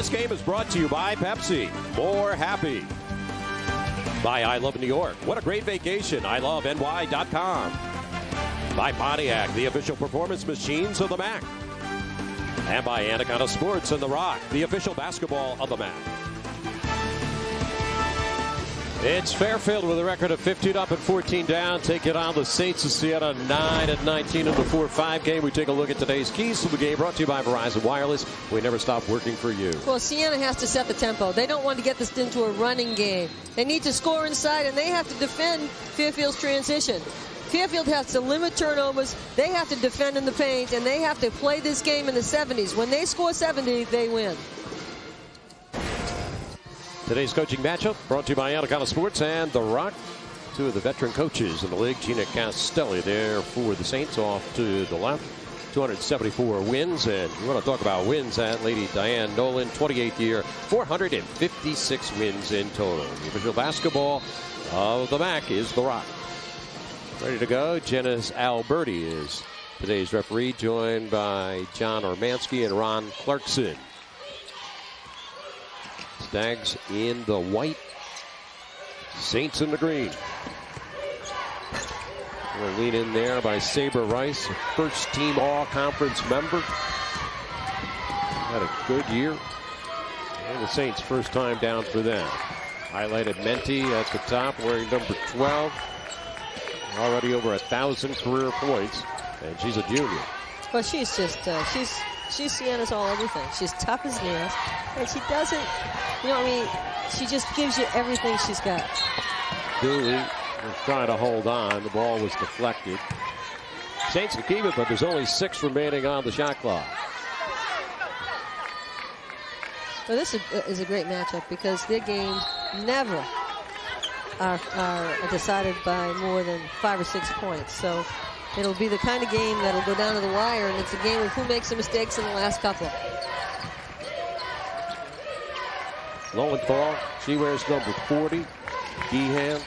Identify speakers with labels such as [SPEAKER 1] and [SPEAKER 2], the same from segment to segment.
[SPEAKER 1] This game is brought to you by Pepsi. More happy. By I Love New York. What a great vacation. ILoveNY.com. By Pontiac, the official performance machines of the MAAC. And by Anaconda Sports and The Rock, the official basketball of the MAAC. It's Fairfield with a record of 15 up and 14 down. Taking on the Saints of Siena 9-19 in the 4-5 game. We take a look at today's keys to the game, brought to you by Verizon Wireless. We never stop working for you.
[SPEAKER 2] Well, Siena has to set the tempo. They don't want to get this into a running game. They need to score inside, and they have to defend Fairfield's transition. Fairfield has to limit turnovers. They have to defend in the paint, and they have to play this game in the 70s. When they score 70, they win.
[SPEAKER 1] Today's coaching matchup brought to you by Anaconda Sports and The Rock. Two of the veteran coaches in the league. Gina Castelli there for the Saints off to the left. 274 wins. And you want to talk about wins, that lady Diane Nolan, 28th year, 456 wins in total. The official basketball of the MAAC is The Rock. Ready to go. Janice Alberti is today's referee, joined by John Ormansky and Ron Clarkson. Stags in the white, Saints in the green. We'll lean in there by Saber Rice, first team all-conference member. Had a good year. And the Saints first time down for them. Highlighted Menti at the top, wearing number 12. Already over 1,000 career points, and she's a junior.
[SPEAKER 2] Well, she's just, she's Siena's all everything. She's tough as nails, and she doesn't, you know what I mean, she just gives you everything she's got.
[SPEAKER 1] Dooley was trying to hold on. The ball was deflected. Saints can keep it, but there's only 6 remaining on the shot clock.
[SPEAKER 2] Well, this is a great matchup because their games never are decided by more than 5 or 6 points. So it'll be the kind of game that'll go down to the wire, and it's a game of who makes the mistakes in the last couple.
[SPEAKER 1] Lowenthal, she wears number 40. Gehan,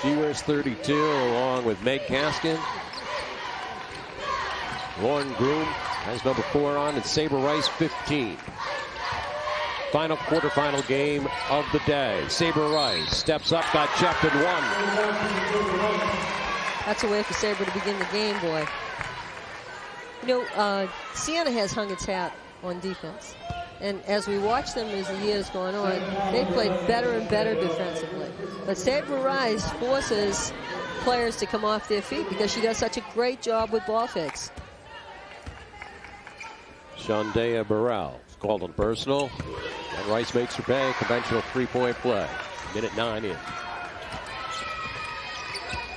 [SPEAKER 1] she wears 32, along with Meg Kaskin. Lauren Groom has number 4 on, and Saber Rice 15. Final quarterfinal game of the day. Saber Rice steps up, got checked and won.
[SPEAKER 2] That's a way for Saber to begin the game, boy. You know, Siena has hung its hat on defense. And as we watch them as the years going on, they played better and better defensively. But Saber Rice forces players to come off their feet because she does such a great job with ball fakes.
[SPEAKER 1] Shondea Burrell called on personal. And Rice makes her pay. Conventional three-point play. Minute 9 in.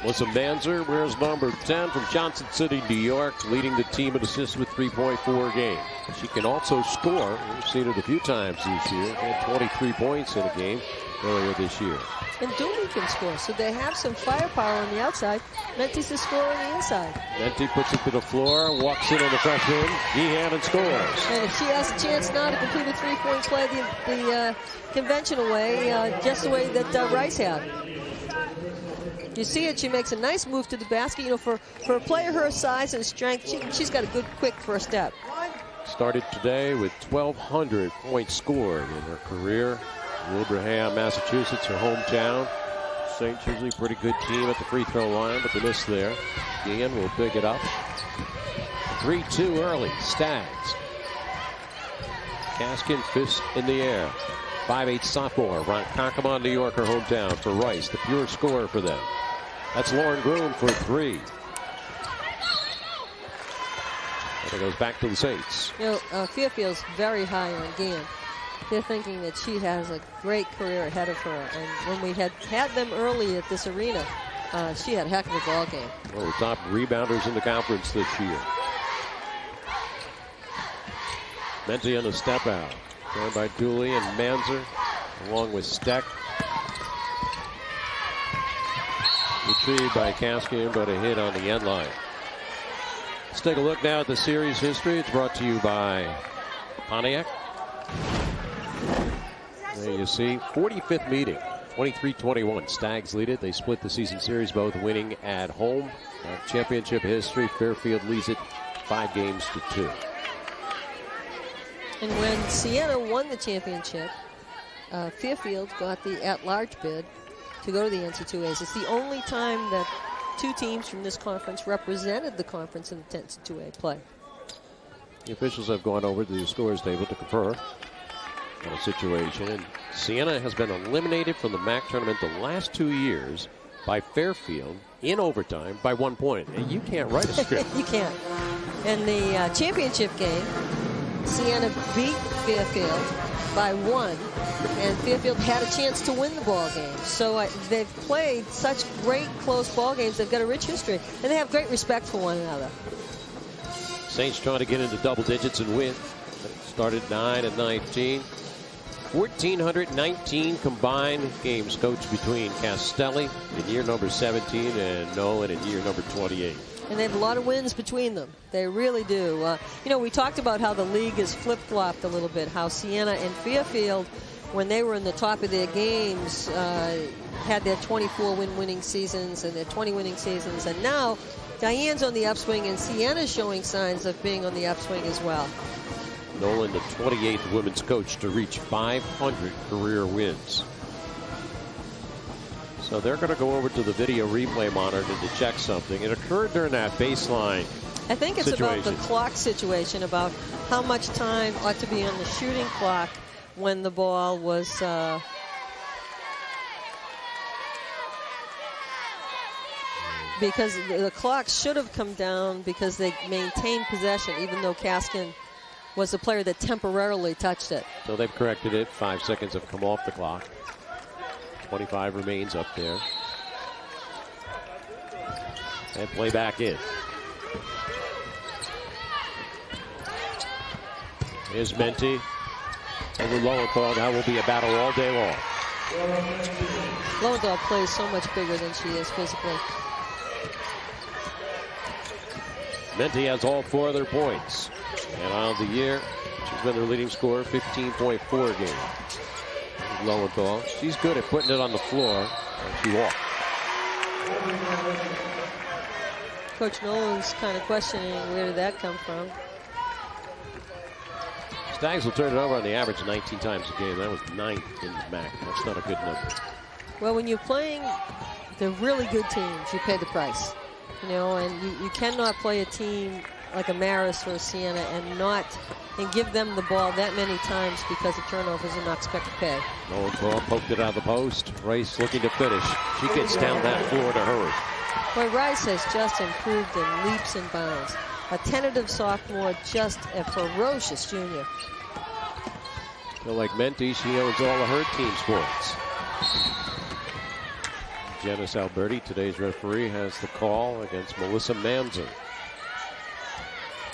[SPEAKER 1] Melissa Manzer wears number 10 from Johnson City, New York, leading the team in assists with 3.4 a game. She can also score. We've seen it a few times this year. She had 23 points in a game earlier this year.
[SPEAKER 2] And Dooley can score, so they have some firepower on the outside. Menti's a scorer on the inside.
[SPEAKER 1] Menti puts it to the floor, walks in on the freshman, Gehan, and scores.
[SPEAKER 2] And if she has a chance now to complete a three-point play the conventional way, just the way that Rice had. You see it, she makes a nice move to the basket. You know, for a player her size and strength, she's got a good, quick first step.
[SPEAKER 1] Started today with 1,200 points scored in her career. Wilbraham, Massachusetts, her hometown. Saints usually a pretty good team at the free throw line, but they missed there. Ian will pick it up. 3-2 early, Stags. Kaskin fist in the air. 5'8" sophomore, Ronkonkoma, New York, her hometown, for Rice, the pure scorer for them. That's Lauren Groom for 3. And it goes back to the Saints.
[SPEAKER 2] You know, Fairfield's very high on Gann. They're thinking that she has a great career ahead of her. And when we had them early at this arena, she had a heck of a ball game.
[SPEAKER 1] One of the top rebounders in the conference this year. Menti on the step out. Joined by Dooley and Manzer, along with Steck. Retrieved by Kaskin, but a hit on the end line. Let's take a look now at the series history. It's brought to you by Pontiac. There you see, 45th meeting, 23-21. Stags lead it. They split the season series, both winning at home. Championship history, Fairfield leads it 5-2.
[SPEAKER 2] And when Siena won the championship, Fairfield got the at-large bid to go to the NC2As. It's the only time that two teams from this conference represented the conference in the NC2A play.
[SPEAKER 1] The officials have gone over to the scores table to confer on a situation. And Siena has been eliminated from the MAAC tournament the last 2 years by Fairfield in overtime by 1 point. And you can't write a script.
[SPEAKER 2] You can't. In the championship game, Siena beat Fairfield by 1, and Fairfield had a chance to win the ball game. So they've played such great close ball games. They've got a rich history, and they have great respect for one another.
[SPEAKER 1] Saints trying to get into double digits and win. Started 9-19. 1,419 combined games coached between Castelli in year number 17 and Nolan in year number 28.
[SPEAKER 2] And they have a lot of wins between them. They really do. You know, we talked about how the league has flip-flopped a little bit, how Siena and Fairfield, when they were in the top of their games, had their 24-win winning seasons and their 20-winning seasons. And now Diane's on the upswing, and Siena's showing signs of being on the upswing as well.
[SPEAKER 1] Nolan, the 28th women's coach to reach 500 career wins. So they're going to go over to the video replay monitor to check something. It occurred during that baseline.
[SPEAKER 2] I think it's
[SPEAKER 1] situation.
[SPEAKER 2] about the clock situation, about how much time ought to be on the shooting clock when the ball was because the clock should have come down because they maintained possession, even though Kaskin was the player that temporarily touched it.
[SPEAKER 1] So they've corrected it. 5 seconds have come off the clock. 25 remains up there. And play back in. Here's Menti. Over Lowenthal. That will be a battle all day long.
[SPEAKER 2] Lowenthal plays so much bigger than she is physically.
[SPEAKER 1] Menti has all 4 of their points. And on the year, she's been their leading scorer, 15.4 a game. Lowenthal. She's good at putting it on the floor. And she walked.
[SPEAKER 2] Coach Nolan's kind of questioning where did that come from.
[SPEAKER 1] Stags will turn it over on the average 19 times a game. That was 9th in the MAAC. That's not a good number.
[SPEAKER 2] Well, when you're playing the really good teams, you pay the price. You know, and you cannot play a team like a Marist or a Siena and give them the ball that many times because of turnovers and not expect to pay.
[SPEAKER 1] Lowenthal poked it out of the post. Rice looking to finish. She gets down that floor to hurry.
[SPEAKER 2] Boy, Rice has just improved in leaps and bounds. A tentative sophomore, just a ferocious junior.
[SPEAKER 1] Feel like Menti, she owns all of her team sports. Janice Alberti, today's referee, has the call against Melissa Manzer.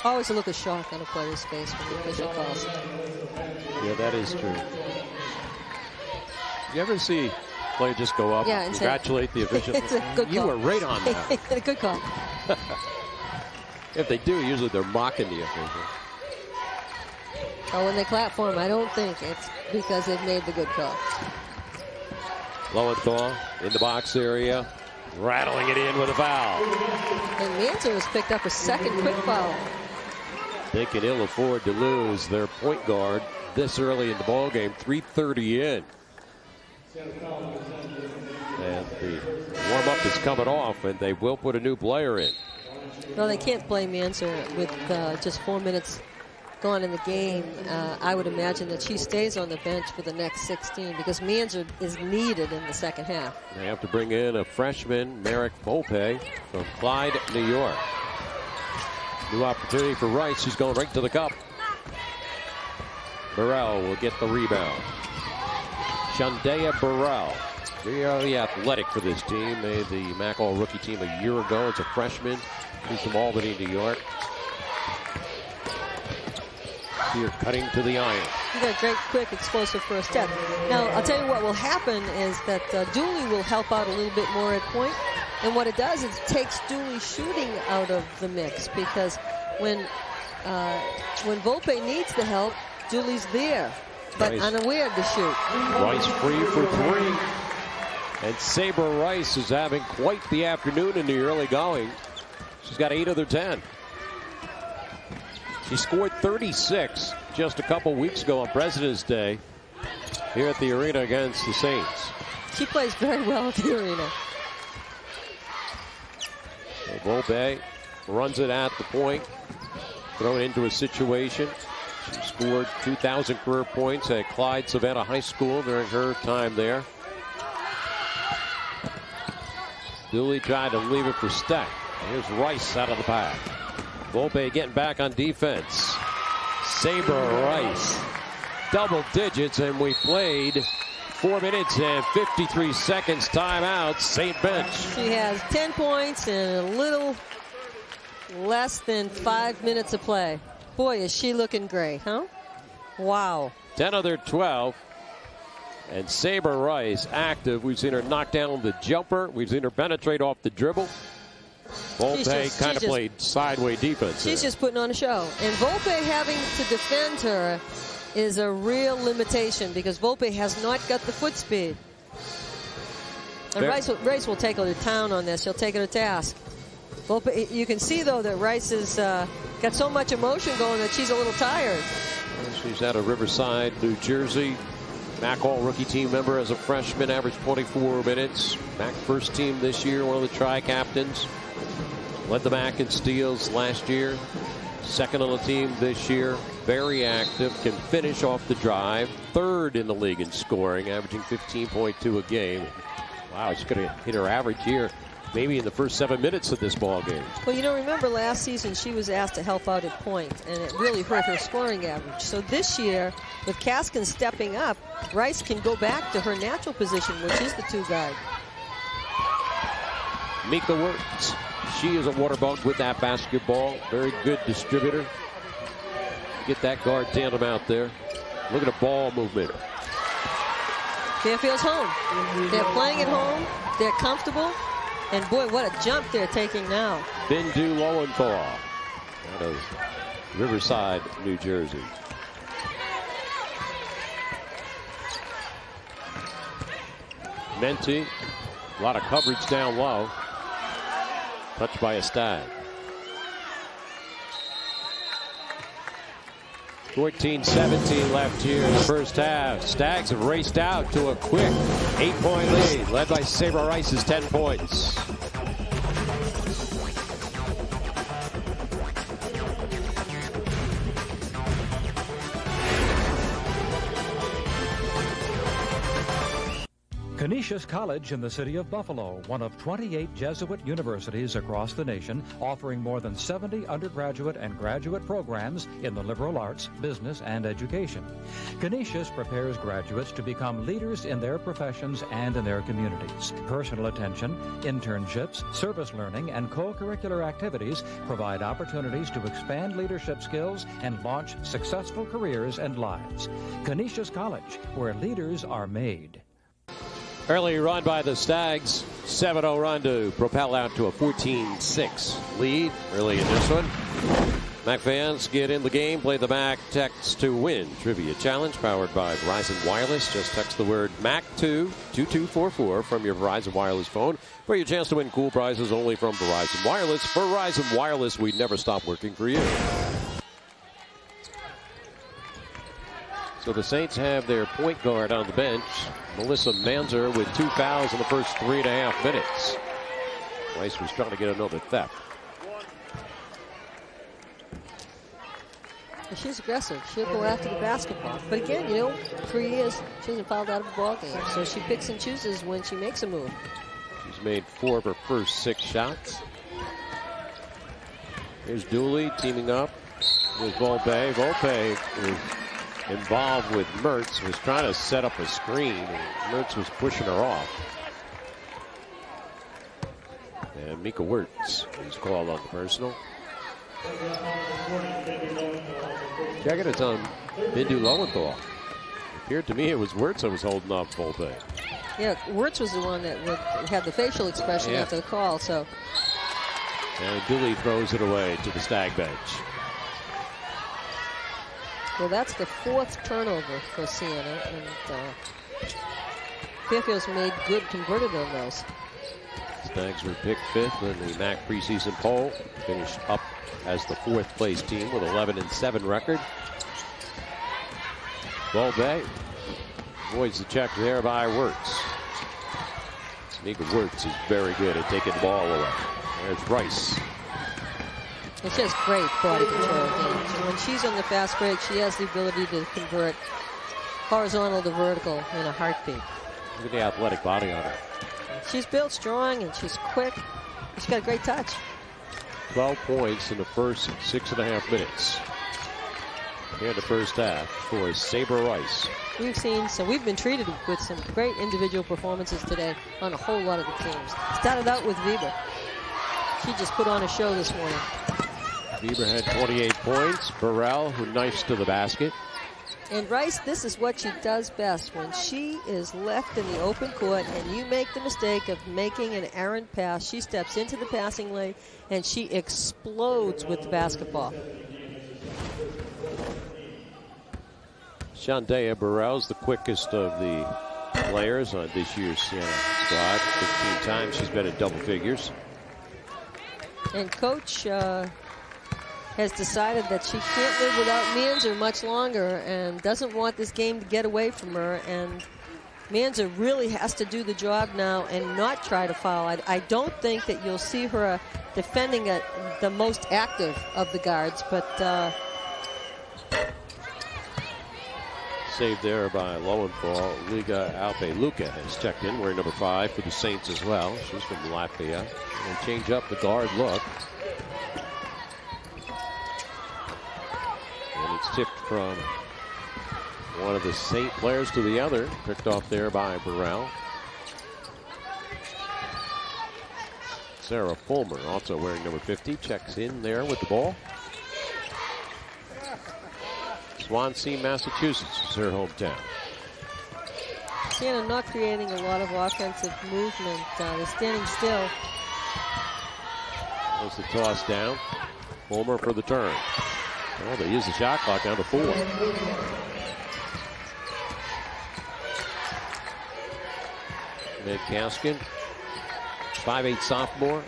[SPEAKER 2] Always a look of shock on a player's face when the official calls.
[SPEAKER 1] Yeah, that is true. You ever see a player just go up and congratulate the official?
[SPEAKER 2] It's a good call.
[SPEAKER 1] You were right on that.
[SPEAKER 2] Good call.
[SPEAKER 1] If they do, usually they're mocking the official.
[SPEAKER 2] Oh, when they clap for him, I don't think it's because they've made the good call.
[SPEAKER 1] Lowenthal in the box area, rattling it in with a foul.
[SPEAKER 2] And Manzer has picked up a second quick foul.
[SPEAKER 1] They can ill afford to lose their point guard this early in the ball game. 3:30 in. And the warm-up is coming off, and they will put a new player in.
[SPEAKER 2] No, they can't play Manzer with just 4 minutes gone in the game. I would imagine that she stays on the bench for the next 16 because Manzer is needed in the second half.
[SPEAKER 1] They have to bring in a freshman, Merrick Volpe from Clyde, New York. New opportunity for Rice. She's going right to the cup. Burrell will get the rebound. Shandaya Burrell, very athletic for this team. Made the MAAC All-Rookie team a year ago as a freshman. She's from Albany, New York. Here cutting to the iron.
[SPEAKER 2] You got a great, quick, explosive first step. Now, I'll tell you what will happen is that Dooley will help out a little bit more at point. And what it does is it takes Dooley shooting out of the mix because when Volpe needs the help, Dooley's there, but
[SPEAKER 1] Rice.
[SPEAKER 2] Unaware to shoot.
[SPEAKER 1] Rice free for 3. And Sabre Rice is having quite the afternoon in the early going. She's got 8 of their 10. She scored 36 just a couple weeks ago on President's Day here at the arena against the Saints.
[SPEAKER 2] She plays very well at the arena.
[SPEAKER 1] Volpe runs it at the point, thrown into a situation. She scored 2,000 career points at Clyde Savannah High School during her time there. Dooley tried to leave it for Steck. Here's Rice out of the pack. Volpe getting back on defense. Saber Rice. Double digits, and we played 4 minutes and 53 seconds. Timeout, St. Bench.
[SPEAKER 2] She has 10 points and a little less than 5 minutes of play. Boy, is she looking great, huh? Wow.
[SPEAKER 1] 10 of their 12. And Saber Rice active. We've seen her knock down the jumper. We've seen her penetrate off the dribble. Volpe kind of played sideways defense.
[SPEAKER 2] She's just putting on a show. And Volpe having to defend her is a real limitation because Volpe has not got the foot speed. And Rice will take her to town on this. She'll take her to task. Volpe, you can see, though, that Rice has got so much emotion going that she's a little tired.
[SPEAKER 1] Well, she's out of Riverside, New Jersey. MAAC All-Rookie team member as a freshman, averaged 24 minutes. MAAC first team this year, one of the tri-captains. Led the MAAC in steals last year. Second on the team this year. Very active, can finish off the drive. Third in the league in scoring, averaging 15.2 a game. Wow, she's going to hit her average here maybe in the first 7 minutes of this ball game.
[SPEAKER 2] Well, you know, remember last season she was asked to help out at point, and it really hurt her scoring average. So this year, with Kaskin stepping up, Rice can go back to her natural position, which is the two guard.
[SPEAKER 1] Mika Wirtz. She is a water bug with that basketball. Very good distributor. Get that guard tandem out there. Look at the ball movement.
[SPEAKER 2] Fairfield's home. They're playing at home. They're comfortable. And boy, what a jump they're taking now.
[SPEAKER 1] Bindu Lowenthal out of Riverside, New Jersey. Menti, a lot of coverage down low. Touched by a Stag. 14-17 left here in the first half. Stags have raced out to a quick 8-point lead, led by Saber Rice's 10 points.
[SPEAKER 3] Canisius College in the city of Buffalo, one of 28 Jesuit universities across the nation, offering more than 70 undergraduate and graduate programs in the liberal arts, business, and education. Canisius prepares graduates to become leaders in their professions and in their communities. Personal attention, internships, service learning, and co-curricular activities provide opportunities to expand leadership skills and launch successful careers and lives. Canisius College, where leaders are made.
[SPEAKER 1] Early run by the Stags. 7-0 run to propel out to a 14-6 lead early in this one. MAAC fans get in the game. Play the MAAC text to win trivia challenge powered by Verizon Wireless. Just text the word MAAC to 2244 from your Verizon Wireless phone for your chance to win cool prizes only from Verizon Wireless. Verizon Wireless, we never stop working for you. So the Saints have their point guard on the bench, Melissa Manzer, with 2 fouls in the first 3.5 minutes. Rice was trying to get another theft.
[SPEAKER 2] She's aggressive. She'll go after the basketball. But again, you know, 3 years, she hasn't fouled out of a ball game. So she picks and chooses when she makes a move.
[SPEAKER 1] She's made 4 of her first 6 shots. Here's Dooley teaming up with Volpe. Volpe is involved with Mertz, was trying to set up a screen, and Mertz was pushing her off. And Mika Wirtz is called on the personal. Check it, it's on Bindu Lowenthal. It appeared to me it was Wirtz that was holding up Volpe.
[SPEAKER 2] Yeah, Wirtz was the one that had the facial expression after the call. So.
[SPEAKER 1] And Dooley throws it away to the Stag bench.
[SPEAKER 2] Well, that's the 4th turnover for Siena, and Fairfield's made good converted on those.
[SPEAKER 1] Stags were picked 5th in the MAAC preseason poll. Finished up as the 4th place team with 11-7 record. Ball Bay avoids the check there by Wirtz. Nika Wirtz is very good at taking the ball away. There's Rice.
[SPEAKER 2] It's just great body control games. When she's on the fast break, she has the ability to convert horizontal to vertical in a heartbeat.
[SPEAKER 1] Look at the athletic body on her.
[SPEAKER 2] She's built strong and she's quick. She's got a great touch.
[SPEAKER 1] 12 points in the first 6.5 minutes. Here in the first half for Sabre Rice.
[SPEAKER 2] We've been treated with some great individual performances today on a whole lot of the teams. Started out with Weber. She just put on a show this morning.
[SPEAKER 1] Weber had 28 points. Burrell, who knifes to the basket.
[SPEAKER 2] And Rice, this is what she does best. When she is left in the open court and you make the mistake of making an errant pass, she steps into the passing lane and she explodes with the basketball.
[SPEAKER 1] Shandaya Burrell's the quickest of the players on this year's Siena squad. 15 times she's been in double figures.
[SPEAKER 2] And Coach has decided that she can't live without Manzer much longer and doesn't want this game to get away from her. And Manzer really has to do the job now and not try to foul. I don't think that you'll see her defending the most active of the guards, but
[SPEAKER 1] saved there by Lowenthal. Liga Alpe-Luca has checked in, wearing number 5 for the Saints as well. She's from Latvia. And change up the guard look. And it's tipped from one of the Saint players to the other. Picked off there by Burrell. Sarah Fulmer, also wearing number 50, checks in there with the ball. Swansea, Massachusetts is her hometown.
[SPEAKER 2] Siena not creating a lot of offensive movement. They're standing still.
[SPEAKER 1] There's the toss down. Fulmer for the turn. Well, they use the shot clock down to 4. Meg Kaskin, 5'8" sophomore.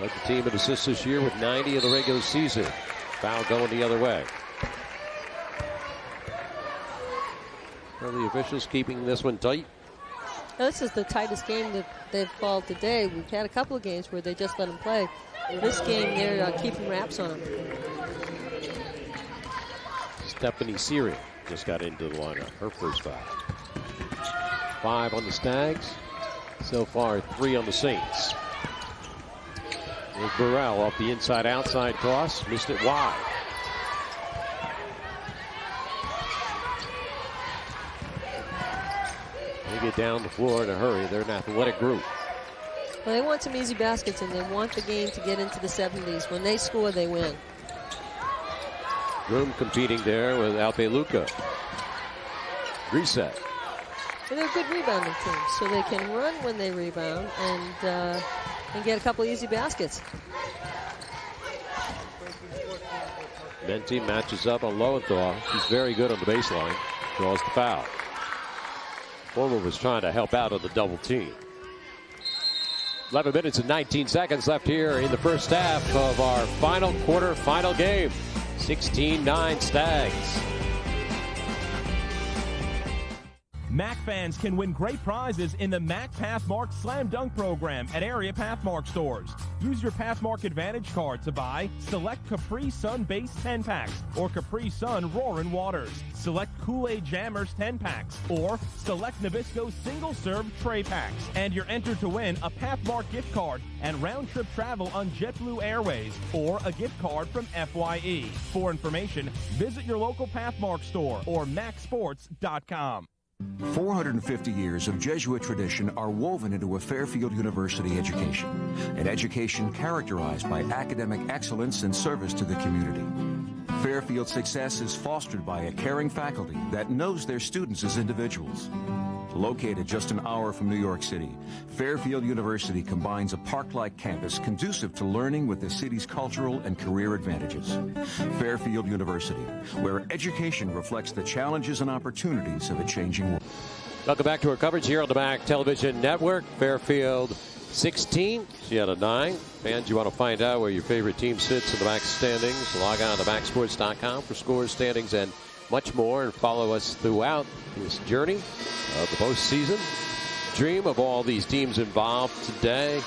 [SPEAKER 1] Led the team in assists this year with 90 of the regular season. Foul going the other way. Are the officials keeping this one tight?
[SPEAKER 2] Now, this is the tightest game that they've called today. We've had a couple of games where they just let them play. This game, they're keeping wraps on them.
[SPEAKER 1] Stephanie Siri just got into the lineup. Her first foul. 5 on the Stags. So far, 3 on the Saints. There's Burrell off the inside-outside toss. Missed it wide. They get down the floor in a hurry. They're an athletic group.
[SPEAKER 2] Well, they want some easy baskets, and they want the game to get into the 70s. When they score, they win.
[SPEAKER 1] Groom competing there with Alpe-Luca. Reset.
[SPEAKER 2] Well, they're a good rebounding team, so they can run when they rebound and get a couple easy baskets.
[SPEAKER 1] Menti matches up on Lowenthal. She's very good on the baseline. Draws the foul. Fulmer was trying to help out on the double team. 11 minutes and 19 seconds left here in the first half of our quarter-final game. 16-9 Stags.
[SPEAKER 4] MAAC fans can win great prizes in the MAAC Pathmark Slam Dunk program at area Pathmark stores. Use your Pathmark Advantage card to buy select Capri Sun Base 10 packs or Capri Sun Roaring Waters. Select Kool-Aid Jammers 10 packs or select Nabisco single serve tray packs. And you're entered to win a Pathmark gift card and round trip travel on JetBlue Airways or a gift card from FYE. For information, visit your local Pathmark store or MAACsports.com.
[SPEAKER 5] 450 years of Jesuit tradition are woven into a Fairfield University education, an education characterized by academic excellence and service to the community. Fairfield's success is fostered by a caring faculty that knows their students as individuals. Located just an hour from New York City, Fairfield University combines a park-like campus conducive to learning with the city's cultural and career advantages. Fairfield University, where education reflects the challenges and opportunities of a changing world.
[SPEAKER 1] Welcome back to our coverage here on the MAAC Television Network. Fairfield 16. She had a 9. Fans, you want to find out where your favorite team sits in the MAAC standings? Log on to MAACsports.com for scores, standings, and much more. And follow us throughout this journey of the postseason. Dream of all these teams involved today.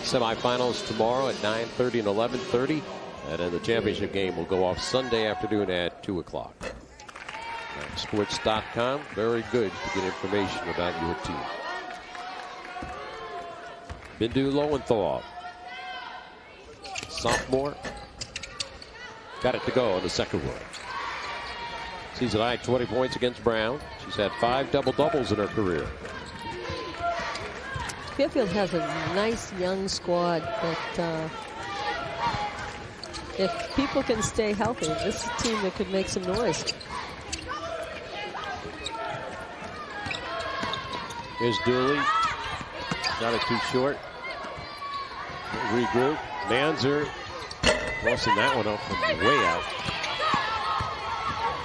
[SPEAKER 1] Semifinals tomorrow at 9:30 and 11:30. And then the championship game will go off Sunday afternoon at 2 o'clock. MAACsports.com. Very good to get information about your team. Bindu Lowenthal, sophomore, got it to go on the second one. Season high 20 points against Brown. She's had 5 double-doubles in her career.
[SPEAKER 2] Fairfield has a nice young squad, but if people can stay healthy, this is a team that could make some noise.
[SPEAKER 1] Here's Dooley. Got it too short. Regroup. Manzer tossing that one up from way out.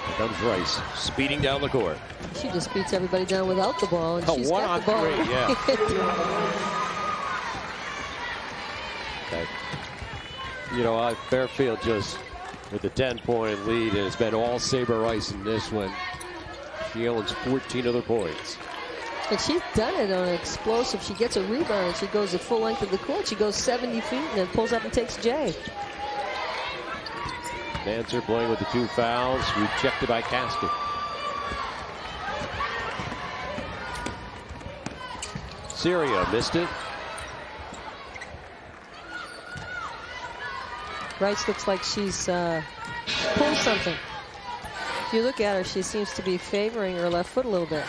[SPEAKER 1] Here comes Rice speeding down the court.
[SPEAKER 2] She just beats everybody down without the ball, and she's got the ball.
[SPEAKER 1] 1 on 3, yeah. Okay. You know, Fairfield just with the 10-point lead, and it's been all Saber Rice in this one. She owns 14 other points.
[SPEAKER 2] And she's done it on an explosive. She gets a rebound, and she goes the full length of the court. She goes 70 feet and then pulls up and takes Jay.
[SPEAKER 1] Dancer playing with the 2 fouls, rejected by Casket. Syria missed it.
[SPEAKER 2] Rice looks like she's pulled something. If you look at her, she seems to be favoring her left foot a little bit.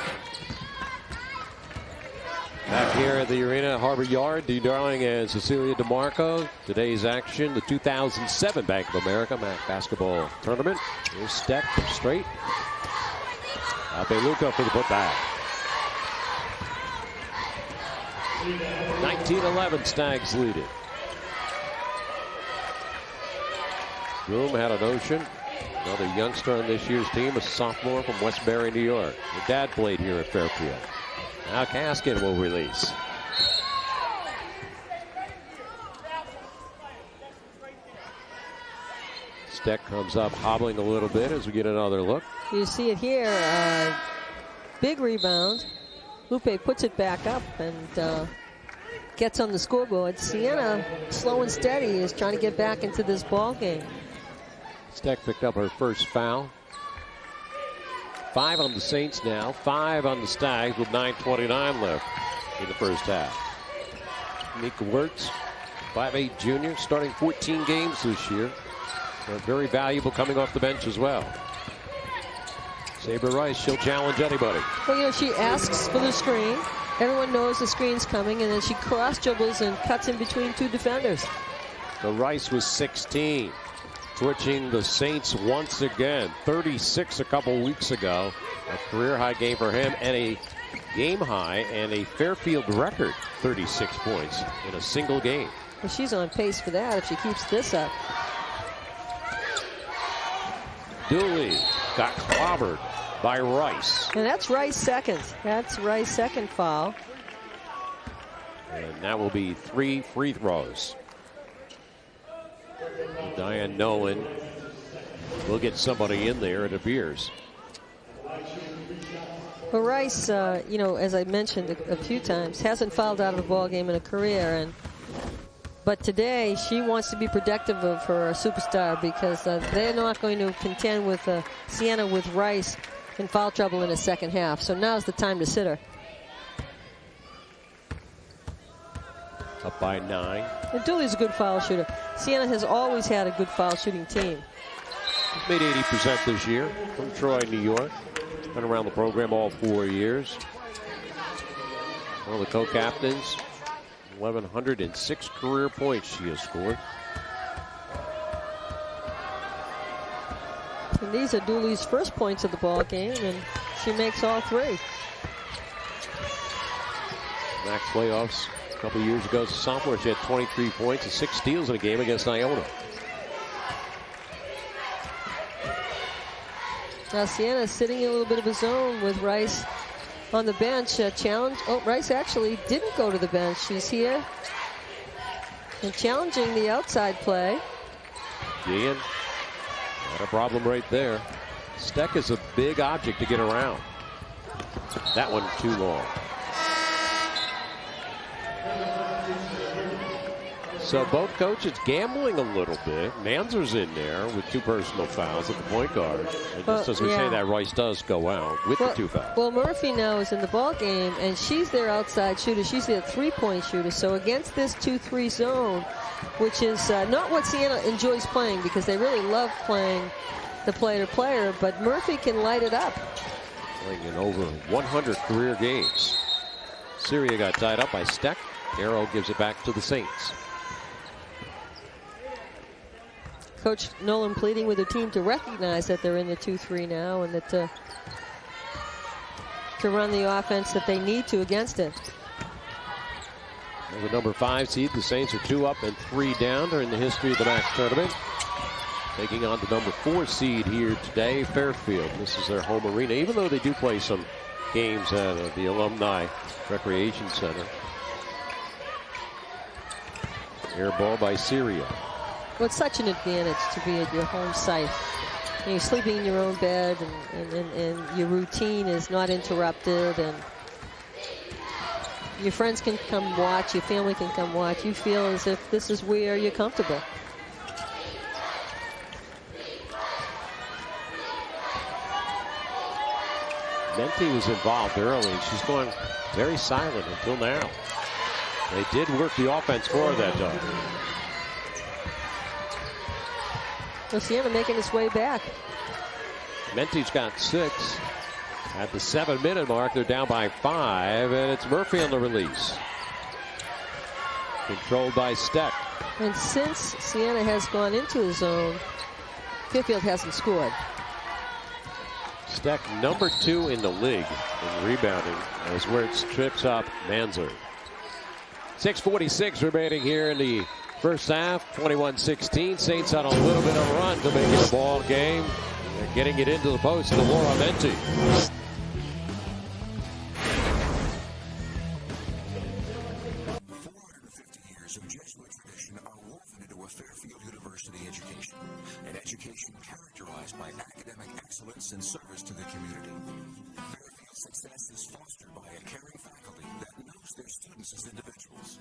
[SPEAKER 1] Back here at the arena, Harbor Yard, Dee Darling and Cecilia DeMarco. Today's action, the 2007 Bank of America MAAC basketball tournament. Here's Steck straight. Abeluka for the putback. 19-11, Stags lead it. Groom had a notion. Another youngster on this year's team, a sophomore from Westbury, New York. Her dad played here at Fairfield. Now Kaskin will release. Steck comes up hobbling a little bit as we get another look.
[SPEAKER 2] You see it here. Big rebound. Lupe puts it back up and gets on the scoreboard. Siena, slow and steady, is trying to get back into this ball game.
[SPEAKER 1] Steck picked up her first foul. 5 on the Saints now, 5 on the Stags with 9:29 left in the first half. Mika Wirtz, 5'8" junior, starting 14 games this year. Very valuable coming off the bench as well. Saber Rice, she'll challenge anybody.
[SPEAKER 2] Well, you know, she asks for the screen. Everyone knows the screen's coming, and then she cross dribbles and cuts in between 2 defenders.
[SPEAKER 1] The Rice was 16. Torching the Saints once again. 36 a couple weeks ago. A career high game for him, and a game high and a Fairfield record 36 points in a single game.
[SPEAKER 2] Well, she's on pace for that if she keeps this up.
[SPEAKER 1] Dooley got clobbered by Rice.
[SPEAKER 2] And that's Rice's second. That's Rice's second foul.
[SPEAKER 1] And that will be 3 free throws. Diane Nolan will get somebody in there, it appears.
[SPEAKER 2] Well, Rice, you know, as I mentioned a few times, hasn't fouled out of a ball game in a career, but today she wants to be protective of her superstar because they're not going to contend with Siena with Rice in foul trouble in the second half. So now's the time to sit her.
[SPEAKER 1] Up by 9.
[SPEAKER 2] And Dooley's a good foul shooter. Siena has always had a good foul shooting team.
[SPEAKER 1] He's made 80% this year from Troy, New York. Been around the program all 4 years. One of the co-captains. 1,106 career points she has scored.
[SPEAKER 2] And these are Dooley's first points of the ball game, and she makes all 3.
[SPEAKER 1] MAAC playoffs a couple years ago as a sophomore. She had 23 points and 6 steals in a game against Iona.
[SPEAKER 2] Now Siena's sitting in a little bit of a zone with Rice on the bench. Challenge. Oh, Rice actually didn't go to the bench. She's here and challenging the outside play.
[SPEAKER 1] Ian, not a problem right there. Steck is a big object to get around. That one too long. So both coaches gambling a little bit. Manzer's in there with 2 personal fouls at the point guard. And just as we say that, Rice does go out with the 2 fouls.
[SPEAKER 2] Well, Murphy now is in the ball game, and she's their outside shooter. She's their 3-point shooter. So against this 2-3 zone, which is not what Siena enjoys playing, because they really love playing the player-to-player, but Murphy can light it up.
[SPEAKER 1] Playing in over 100 career games. Syria got tied up by Steck. Arrow gives it back to the Saints.
[SPEAKER 2] Coach Nolan pleading with the team to recognize that they're in the 2-3 now, and that to run the offense that they need to against it.
[SPEAKER 1] The number 5 seed, the Saints are 2 up and 3 down during the history of the MAAC tournament. Taking on the number 4 seed here today, Fairfield. This is their home arena, even though they do play some games at the Alumni Recreation Center. Air ball by Syria.
[SPEAKER 2] Well, it's such an advantage to be at your home site. You're sleeping in your own bed, and your routine is not interrupted, and your friends can come watch, your family can come watch. You feel as if this is where you're comfortable.
[SPEAKER 1] Menti was involved early. She's going very silent until now. They did work the offense for that, though.
[SPEAKER 2] Well, Siena making its way back.
[SPEAKER 1] Menti's got 6. At the 7-minute mark, they're down by 5, and it's Murphy on the release. Controlled by Steck.
[SPEAKER 2] And since Siena has gone into the zone, Fairfield hasn't scored.
[SPEAKER 1] Steck, number 2 in the league in rebounding, as Wirtz trips up Manzer. 6:46 remaining here in the first half, 21-16. Saints on a little bit of a run to make it a ball game. They're getting it into the post. The war on Menti.
[SPEAKER 5] Years of Jesuit tradition are woven into a Fairfield University education, an education characterized by academic excellence and service to the community. Fairfield's success is fostered by a caring faculty that knows their students as individuals.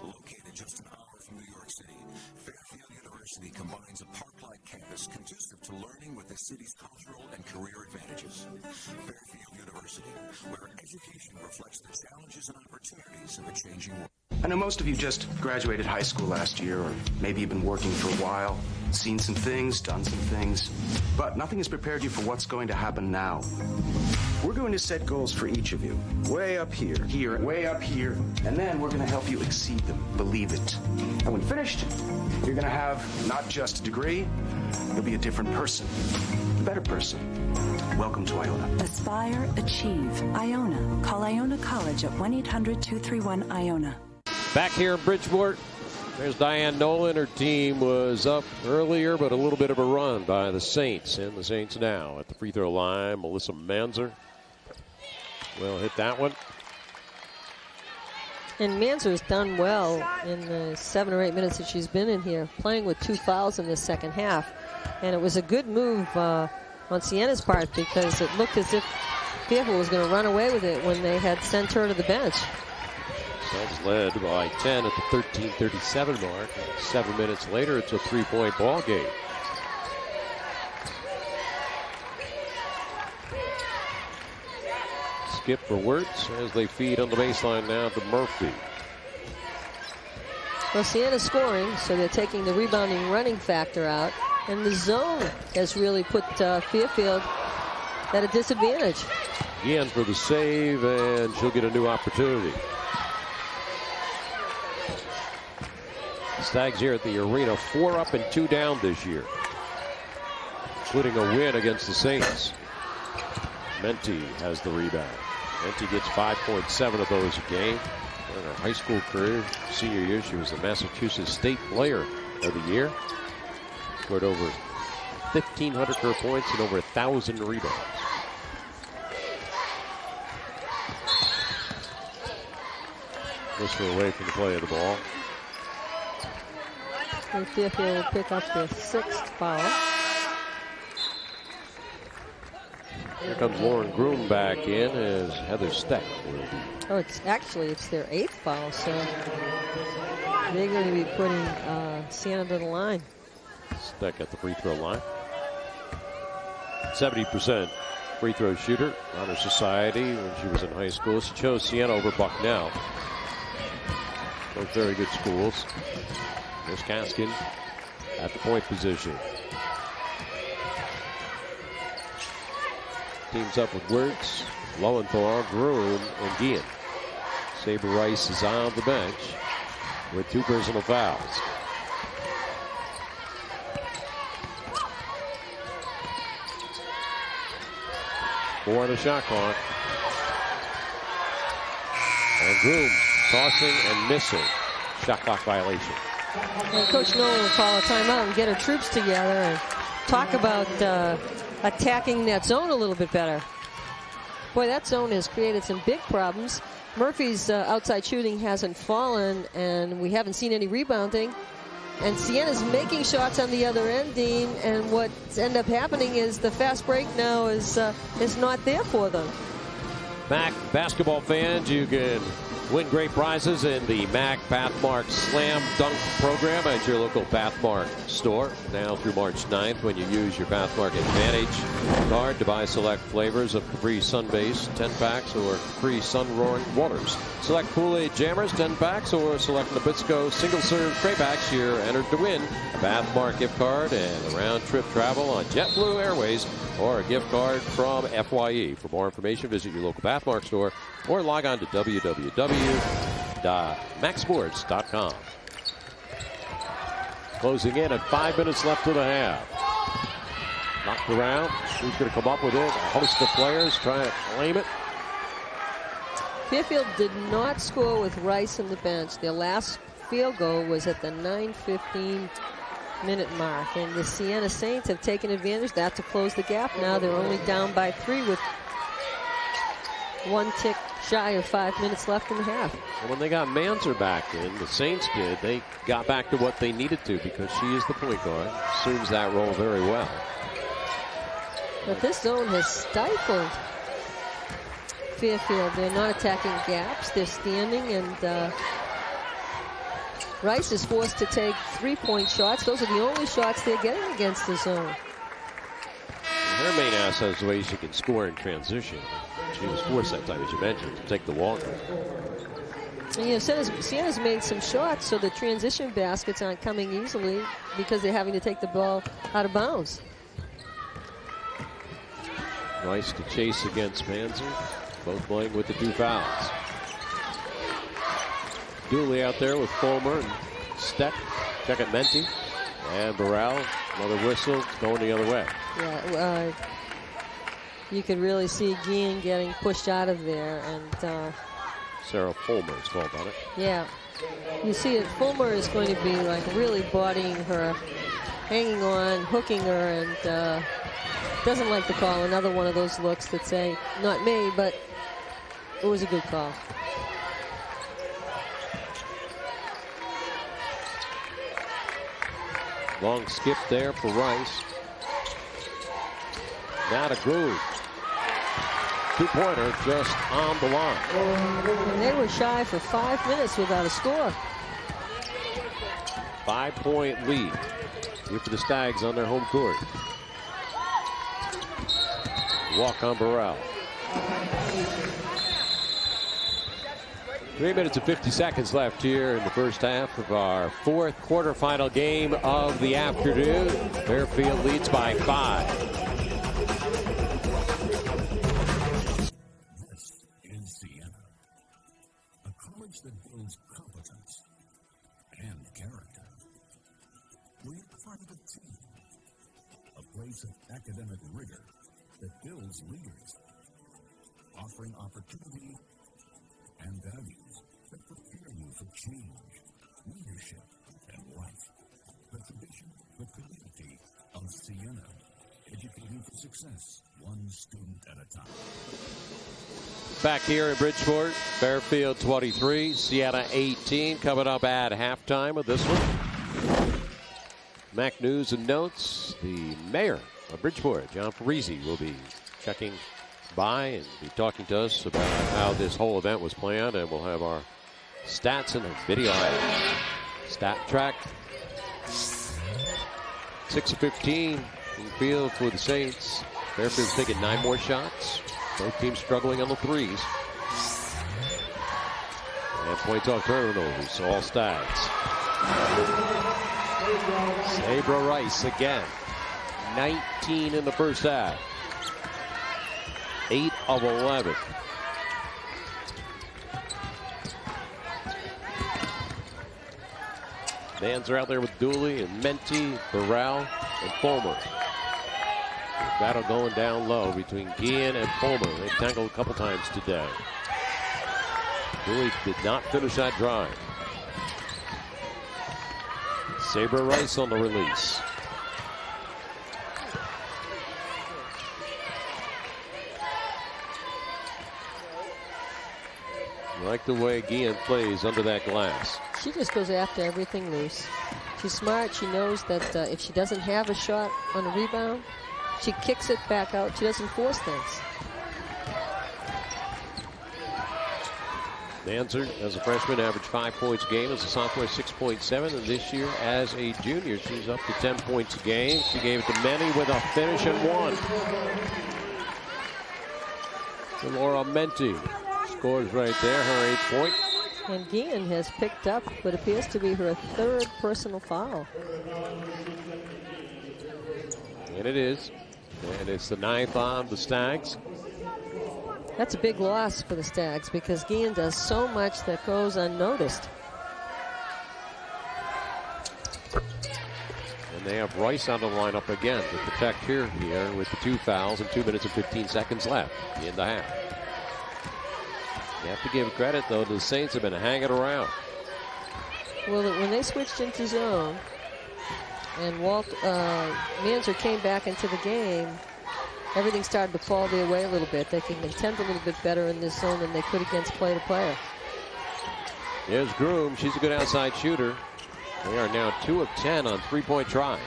[SPEAKER 5] Located just an hour from New York City, Fairfield University combines a park-like campus conducive to learning with the city's cultural and career advantages. Fairfield University, where education reflects the challenges and opportunities of a changing world.
[SPEAKER 6] I know most of you just graduated high school last year, or maybe you've been working for a while, seen some things, done some things, but nothing has prepared you for what's going to happen now. We're going to set goals for each of you, way up here, way up here, and then we're going to help you exceed them, believe it. And when finished, you're going to have not just a degree, you'll be a different person, a better person. Welcome to Iona.
[SPEAKER 7] Aspire, achieve. Iona. Call Iona College at 1-800-231-IONA.
[SPEAKER 1] Back here in Bridgeport, there's Diane Nolan. Her team was up earlier, but a little bit of a run by the Saints. And the Saints now at the free throw line. Melissa Manzer will hit that one.
[SPEAKER 2] And Manzer's done well in the 7 or 8 minutes that she's been in here, playing with 2 fouls in the second half. And it was a good move on Siena's part, because it looked as if Fairfield was going to run away with it when they had sent her to the bench.
[SPEAKER 1] Suns led by 10 at the 13:37 mark. 7 minutes later, it's a 3-point ball game. Skip for Wirtz as they feed on the baseline now to Murphy.
[SPEAKER 2] Well, Siena's scoring, so they're taking the rebounding running factor out. And the zone has really put Fairfield at a disadvantage.
[SPEAKER 1] Again for the save, and she'll get a new opportunity. Stags here at the arena, 4 up and 2 down this year, including a win against the Saints. Menti has the rebound. Menti gets 5.7 of those a game. In her high school career, senior year, she was the Massachusetts State Player of the Year. Scored over 1,500 career points and over 1,000 rebounds. Whisper away from the play of the ball.
[SPEAKER 2] And Fairfield will pick up their 6th foul.
[SPEAKER 1] Here comes Lauren Groom back in as Heather Steck will be.
[SPEAKER 2] Oh, it's their 8th foul, so they're going to be putting Siena to the line.
[SPEAKER 1] Steck at the free throw line. 70% free throw shooter. Honor Society when she was in high school. She chose Siena over Bucknell. Both very good schools. There's Kaskin at the point position. Teams up with Wirtz, Lowenthal, Groom, and Guillen. Sabre Rice is on the bench with 2 personal fouls. Four on the shot clock. And Groom tossing and missing. Shot clock violation.
[SPEAKER 2] And Coach Nolan will call a timeout and get her troops together and talk about attacking that zone a little bit better. Boy, that zone has created some big problems. Murphy's outside shooting hasn't fallen, and we haven't seen any rebounding. And Siena's making shots on the other end, Dean, and what's ended up happening is the fast break now is not there for them.
[SPEAKER 1] MAAC basketball fans, you can win great prizes in the MAAC Pathmark Slam Dunk program at your local Pathmark store now through March 9th when you use your Pathmark Advantage card to buy select flavors of Capri Sun-Base 10-packs or Capri Sun-Roaring Waters. Select Kool-Aid Jammers 10-packs or select Nabisco single-serve tray packs. You're entered to win a Pathmark gift card and a round-trip travel on JetBlue Airways or a gift card from FYE. For more information, visit your local Pathmark store or log on to www.macsports.com. Closing in at 5 minutes left of the half. Knocked around. Who's going to come up with it? A host of players trying to claim it.
[SPEAKER 2] Fairfield did not score with Rice on the bench. Their last field goal was at the 9:15-minute mark. And the Siena Saints have taken advantage of that to close the gap. Now they're only down by 3 with 1 tick shy of 5 minutes left in the half.
[SPEAKER 1] And when they got Manzer back in, the Saints did, they got back to what they needed to because she is the point guard. Assumes that role very well.
[SPEAKER 2] But this zone has stifled Fairfield. They're not attacking gaps. They're standing, and Rice is forced to take 3-point shots. Those are the only shots they're getting against the zone.
[SPEAKER 1] Her main asset is the way she can score in transition. She was forced that time, as you mentioned, to take the walker.
[SPEAKER 2] And, you know, Siena's made some shots, so the transition baskets aren't coming easily because they're having to take the ball out of bounds.
[SPEAKER 1] Nice to chase against Manzer. Both playing with the 2 fouls. Dooley out there with Fulmer and Steck. Check at Menti. And Burrell. Another whistle going the other way.
[SPEAKER 2] Yeah, you could really see Guillen getting pushed out of there. And
[SPEAKER 1] Sarah Fulmer is called on it.
[SPEAKER 2] Yeah. You see it. Fulmer is going to be like really bodying her, hanging on, hooking her, and doesn't like to call. Another one of those looks that say, not me, but it was a good call.
[SPEAKER 1] Long skip there for Rice. Now to Groove. 2-pointer just on the line.
[SPEAKER 2] And they were shy for 5 minutes without a score.
[SPEAKER 1] 5-point lead here for the Stags on their home court. Walk on Burrell. 3 minutes and 50 seconds left here in the first half of our 4th quarterfinal game of the afternoon. Fairfield leads by 5.
[SPEAKER 8] This is Siena, a college that builds competence and character. We're part of a team, a place of academic rigor that builds leaders, offering opportunity and values that prepare you for change, leadership, and life. The tradition, the community of Siena, educating Ready for success, one student at a time.
[SPEAKER 1] Back here in Bridgeport, Fairfield 23, Siena 18. Coming up at halftime of this one. MAAC news and notes. The mayor of Bridgeport, John Parisi, will be checking by and be talking to us about how this whole event was planned, and we'll have our stats and a video stat track. 6 of 15 in the field for the Saints. Fairfield's taking 9 more shots. Both teams struggling on the threes. And points off turnovers, all Stags. Sabra Rice again. 19 in the first half. 8 of 11. Bands are out there with Dooley and Menti, Burrell, and Fulmer. Battle going down low between Guillen and Fulmer. They've tangled a couple times today. Dooley did not finish that drive. Sabra Rice on the release. I like the way Guillen plays under that glass.
[SPEAKER 2] She just goes after everything loose. She's smart. She knows that if she doesn't have a shot on a rebound, she kicks it back out. She doesn't force things.
[SPEAKER 1] Dancer, as a freshman, averaged 5 points a game. As a sophomore, 6.7. And this year, as a junior, she's up to 10 points a game. She gave it to Menti with a finish and one. So Laura Menti scores right there, her 8th point.
[SPEAKER 2] And Guillen has picked up what appears to be her 3rd personal foul.
[SPEAKER 1] And it is. And it's the 9th on the Stags.
[SPEAKER 2] That's a big loss for the Stags because Guillen does so much that goes unnoticed.
[SPEAKER 1] And they have Rice on the lineup again to protect here with the 2 fouls and 2 minutes and 15 seconds left in the half. You have to give credit, though, the Saints have been hanging around.
[SPEAKER 2] Well, when they switched into zone and Manzer came back into the game, everything started to fall their way a little bit. They can contend a little bit better in this zone than they could against player-to-player.
[SPEAKER 1] Here's Groom. She's a good outside shooter. They are now 2 of 10 on 3-point tries.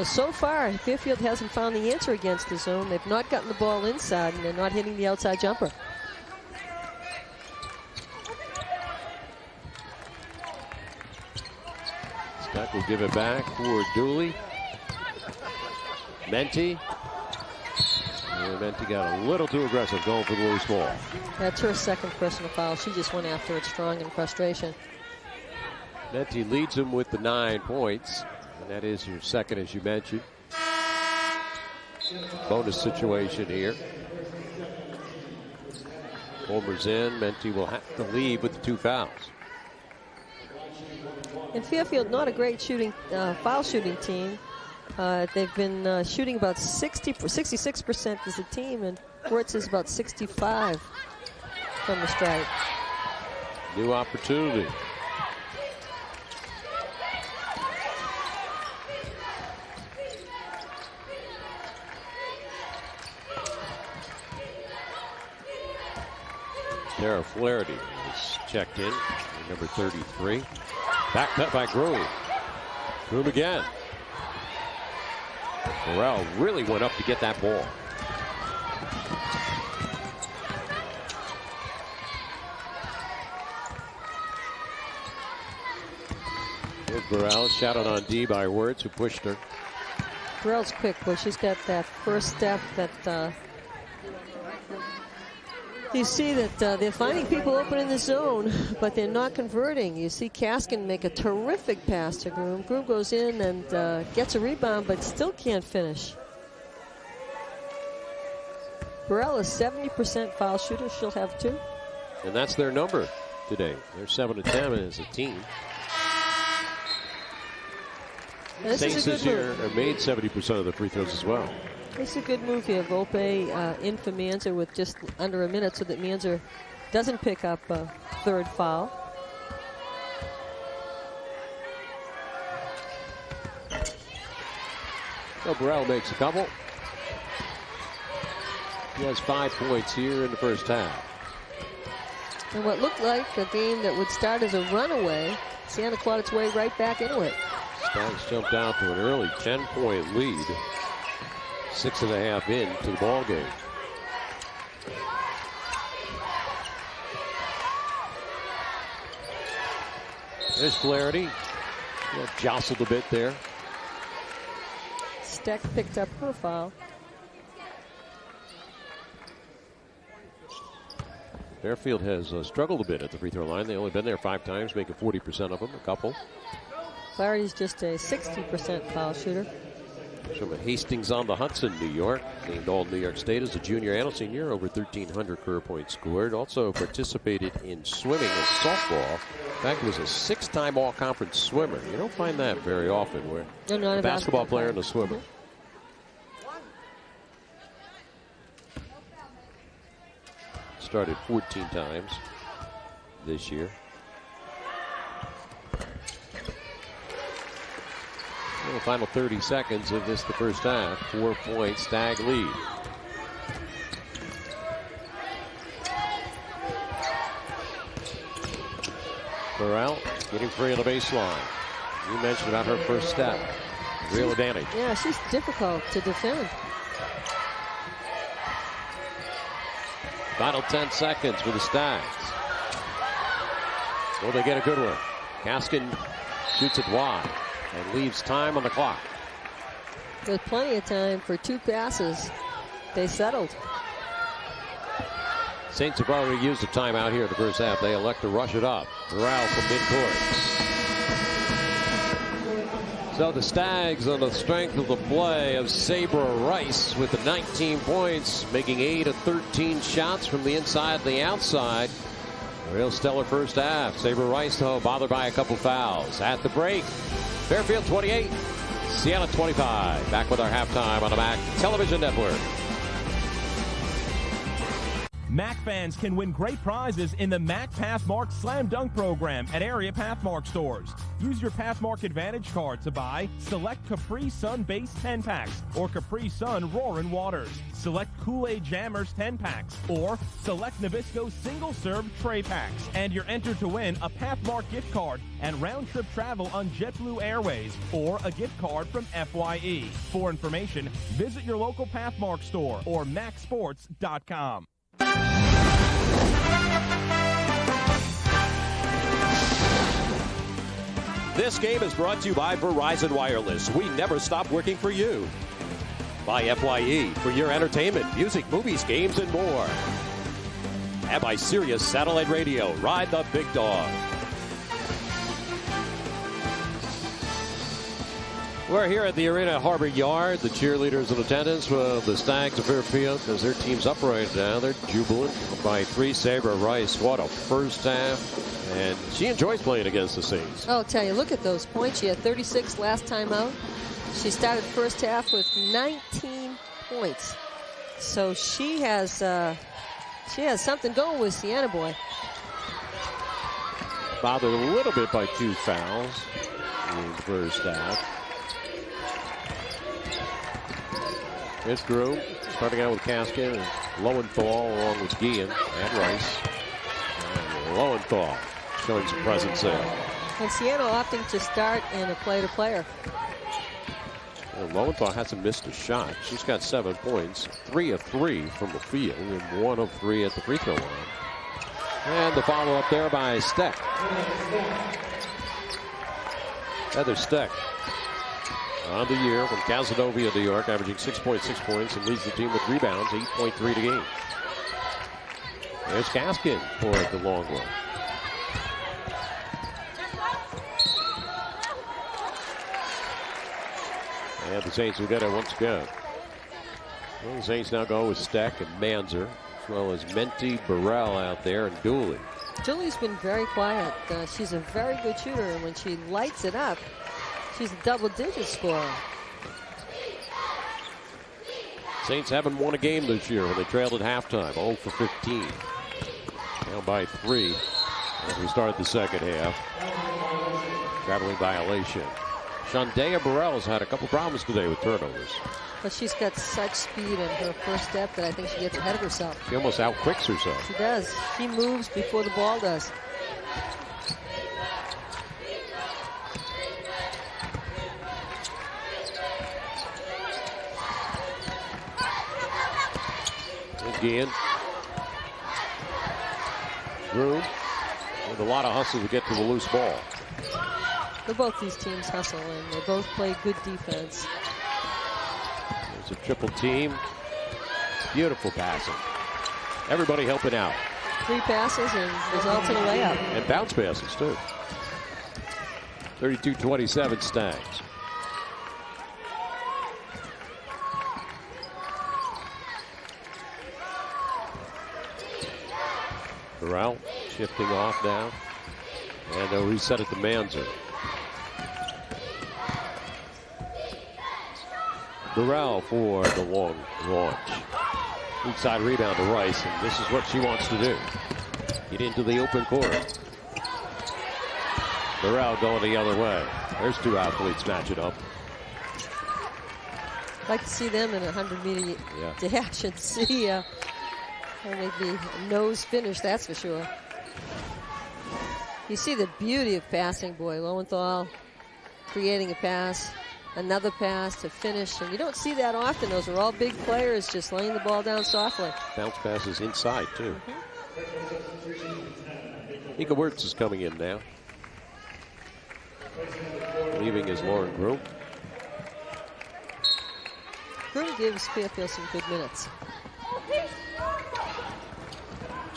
[SPEAKER 2] So far, Fairfield hasn't found the answer against the zone. They've not gotten the ball inside, and they're not hitting the outside jumper.
[SPEAKER 1] Stuck will give it back for Dooley. Menti. And Menti got a little too aggressive going for the loose ball.
[SPEAKER 2] That's her 2nd personal foul. She just went after it strong in frustration.
[SPEAKER 1] Menti leads him with the 9 points. And that is your 2nd, as you mentioned. Bonus situation here. Fulmer's in. Menti will have to leave with the 2 fouls.
[SPEAKER 2] In Fairfield, not a great foul shooting team. They've been shooting about 66% as a team, and Wirtz is about 65 from the stripe.
[SPEAKER 1] New opportunity. Tara Flaherty is checked in, number 33. Back cut by Groom. Groom again. Burrell really went up to get that ball. Here's Burrell, shouted on D by Wirtz, who pushed her.
[SPEAKER 2] Burrell's quick, but she's got that first step that you see that they're finding people open in the zone, but they're not converting. You see Kaskin make a terrific pass to Groom. Groom goes in and gets a rebound, but still can't finish. Burrell is 70% foul shooter. She'll have 2.
[SPEAKER 1] And that's their number today. They're 7 of 10 as a team. Saints this year have made 70% of the free throws as well.
[SPEAKER 2] It's a good move here. Volpe in for Manzer with just under a minute so that Manzer doesn't pick up a 3rd foul.
[SPEAKER 1] So Burrell makes a couple. He has 5 points here in the first half.
[SPEAKER 2] And what looked like a game that would start as a runaway, Siena clawed its way right back into it.
[SPEAKER 1] Stags jumped out to an early 10-point lead. 6.5 into the ball game. There's Flaherty. Jostled a bit there.
[SPEAKER 2] Steck picked up her foul.
[SPEAKER 1] Fairfield has struggled a bit at the free throw line. They've only been there 5 times, making 40% of them, a couple.
[SPEAKER 2] Flaherty's just a 60% foul shooter.
[SPEAKER 1] From Hastings on the Hudson, New York. Named All New York State as a junior and a senior. Over 1,300 career points scored. Also participated in swimming and softball. In fact, was a 6-time all-conference swimmer. You don't find that very often, where a basketball player and a swimmer. Started 14 times this year. Well, the final 30 seconds of this, the first half. 4-point Stag lead. Burrell getting free on the baseline. You mentioned about her first step. Real advantage.
[SPEAKER 2] Yeah, she's difficult to defend.
[SPEAKER 1] Final 10 seconds for the Stags. Will they get a good one? Gaskin shoots it wide and leaves time on the clock.
[SPEAKER 2] There's plenty of time for 2 passes. They settled.
[SPEAKER 1] Saints have already used a timeout here in the first half. They elect to rush it up. Burrell from midcourt. So the Stags, on the strength of the play of Sabra Rice with the 19 points, making 8 of 13 shots from the inside to the outside. A real stellar first half. Sabra Rice, though, bothered by a couple fouls. At the break, Fairfield 28, Siena 25. Back with our halftime on the MAAC Television Network.
[SPEAKER 4] MAAC fans can win great prizes in the MAAC Pathmark Slam Dunk program at area Pathmark stores. Use your Pathmark Advantage card to buy select Capri Sun Base 10 packs or Capri Sun Roaring Waters. Select Kool-Aid Jammers 10 packs or select Nabisco single serve tray packs. And you're entered to win a Pathmark gift card and round trip travel on JetBlue Airways or a gift card from FYE. For information, visit your local Pathmark store or MAACsports.com.
[SPEAKER 1] This game is brought to you by Verizon Wireless. We never stop working for you. By FYE for your entertainment, music, movies, games, and more. And by Sirius Satellite Radio. Ride the big dog. We're here at the Arena Harbor Yard. The cheerleaders in attendance for the Stags of Fairfield as their team's up right now. They're jubilant by 3. Sabra Rice, what a first half. And she enjoys playing against the Saints.
[SPEAKER 2] I'll tell you, look at those points. She had 36 last time out. She started first half with 19 points. So she has something going with Siena boy.
[SPEAKER 1] Bothered a little bit by 2 fouls in the first half. It's Drew, starting out with Kaskin and Lowenthal along with Guillen and Rice. And Lowenthal showing some presence there.
[SPEAKER 2] And Siena opting to start in a play-to-player.
[SPEAKER 1] Well, Lowenthal hasn't missed a shot. She's got 7 points, 3 of 3 from the field, and 1 of 3 at the free throw line. And the follow-up there by Steck. Heather Steck on the year from Casanova, New York, averaging 6.6 points and leads the team with rebounds, 8.3 to game. There's Gaskin for the long one. And the Saints will get it once again. Well, the Saints now go with Steck and Manzer, as well as Menti, Burrell out there, and Dooley.
[SPEAKER 2] Dooley's been very quiet. She's a very good shooter, and when she lights it up, she's a double-digit scorer.
[SPEAKER 1] Saints haven't won a game this year when they trailed at halftime, 0 for 15. Down by 3 as we start the second half. Traveling violation. Shondea Burrell's had a couple problems today with turnovers.
[SPEAKER 2] But she's got such speed in her first step that I think she gets ahead of herself.
[SPEAKER 1] She almost outquicks herself.
[SPEAKER 2] She does. She moves before the ball does.
[SPEAKER 1] Again. Groom with a lot of hustle to get to the loose ball.
[SPEAKER 2] Both these teams hustle, and they both play good defense.
[SPEAKER 1] There's a triple team. Beautiful passing. Everybody helping out.
[SPEAKER 2] 3 passes and results in a layup.
[SPEAKER 1] And bounce passes, too. 32-27 Stags. Burrell shifting off now. And they'll reset it to Manzer. Burrell for the long launch. Inside rebound to Rice, and this is what she wants to do. Get into the open court. Burrell going the other way. There's 2 athletes matching up.
[SPEAKER 2] I'd like to see them in a 100-meter dash and see maybe a nose finish, that's for sure. You see the beauty of passing, boy. Lowenthal creating a pass, another pass to finish, and you don't see that often. Those are all big players just laying the ball down softly.
[SPEAKER 1] Bounce passes inside, too. Ika Wirtz is coming in now. Leaving is Lauren Groom.
[SPEAKER 2] Groom gives Fairfield some good minutes.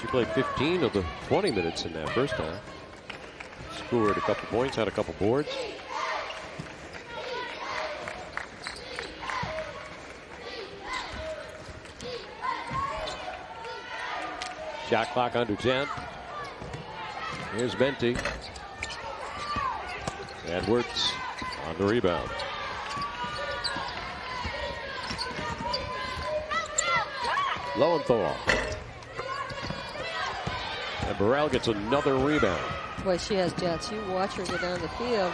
[SPEAKER 1] She played 15 of the 20 minutes in that first half. Scored a couple points, had a couple boards. Shot clock under 10. Here's Menti. Edwards on the rebound. Lowenthal. And Burrell gets another rebound.
[SPEAKER 2] Boy, she has jets. You watch her go down the field.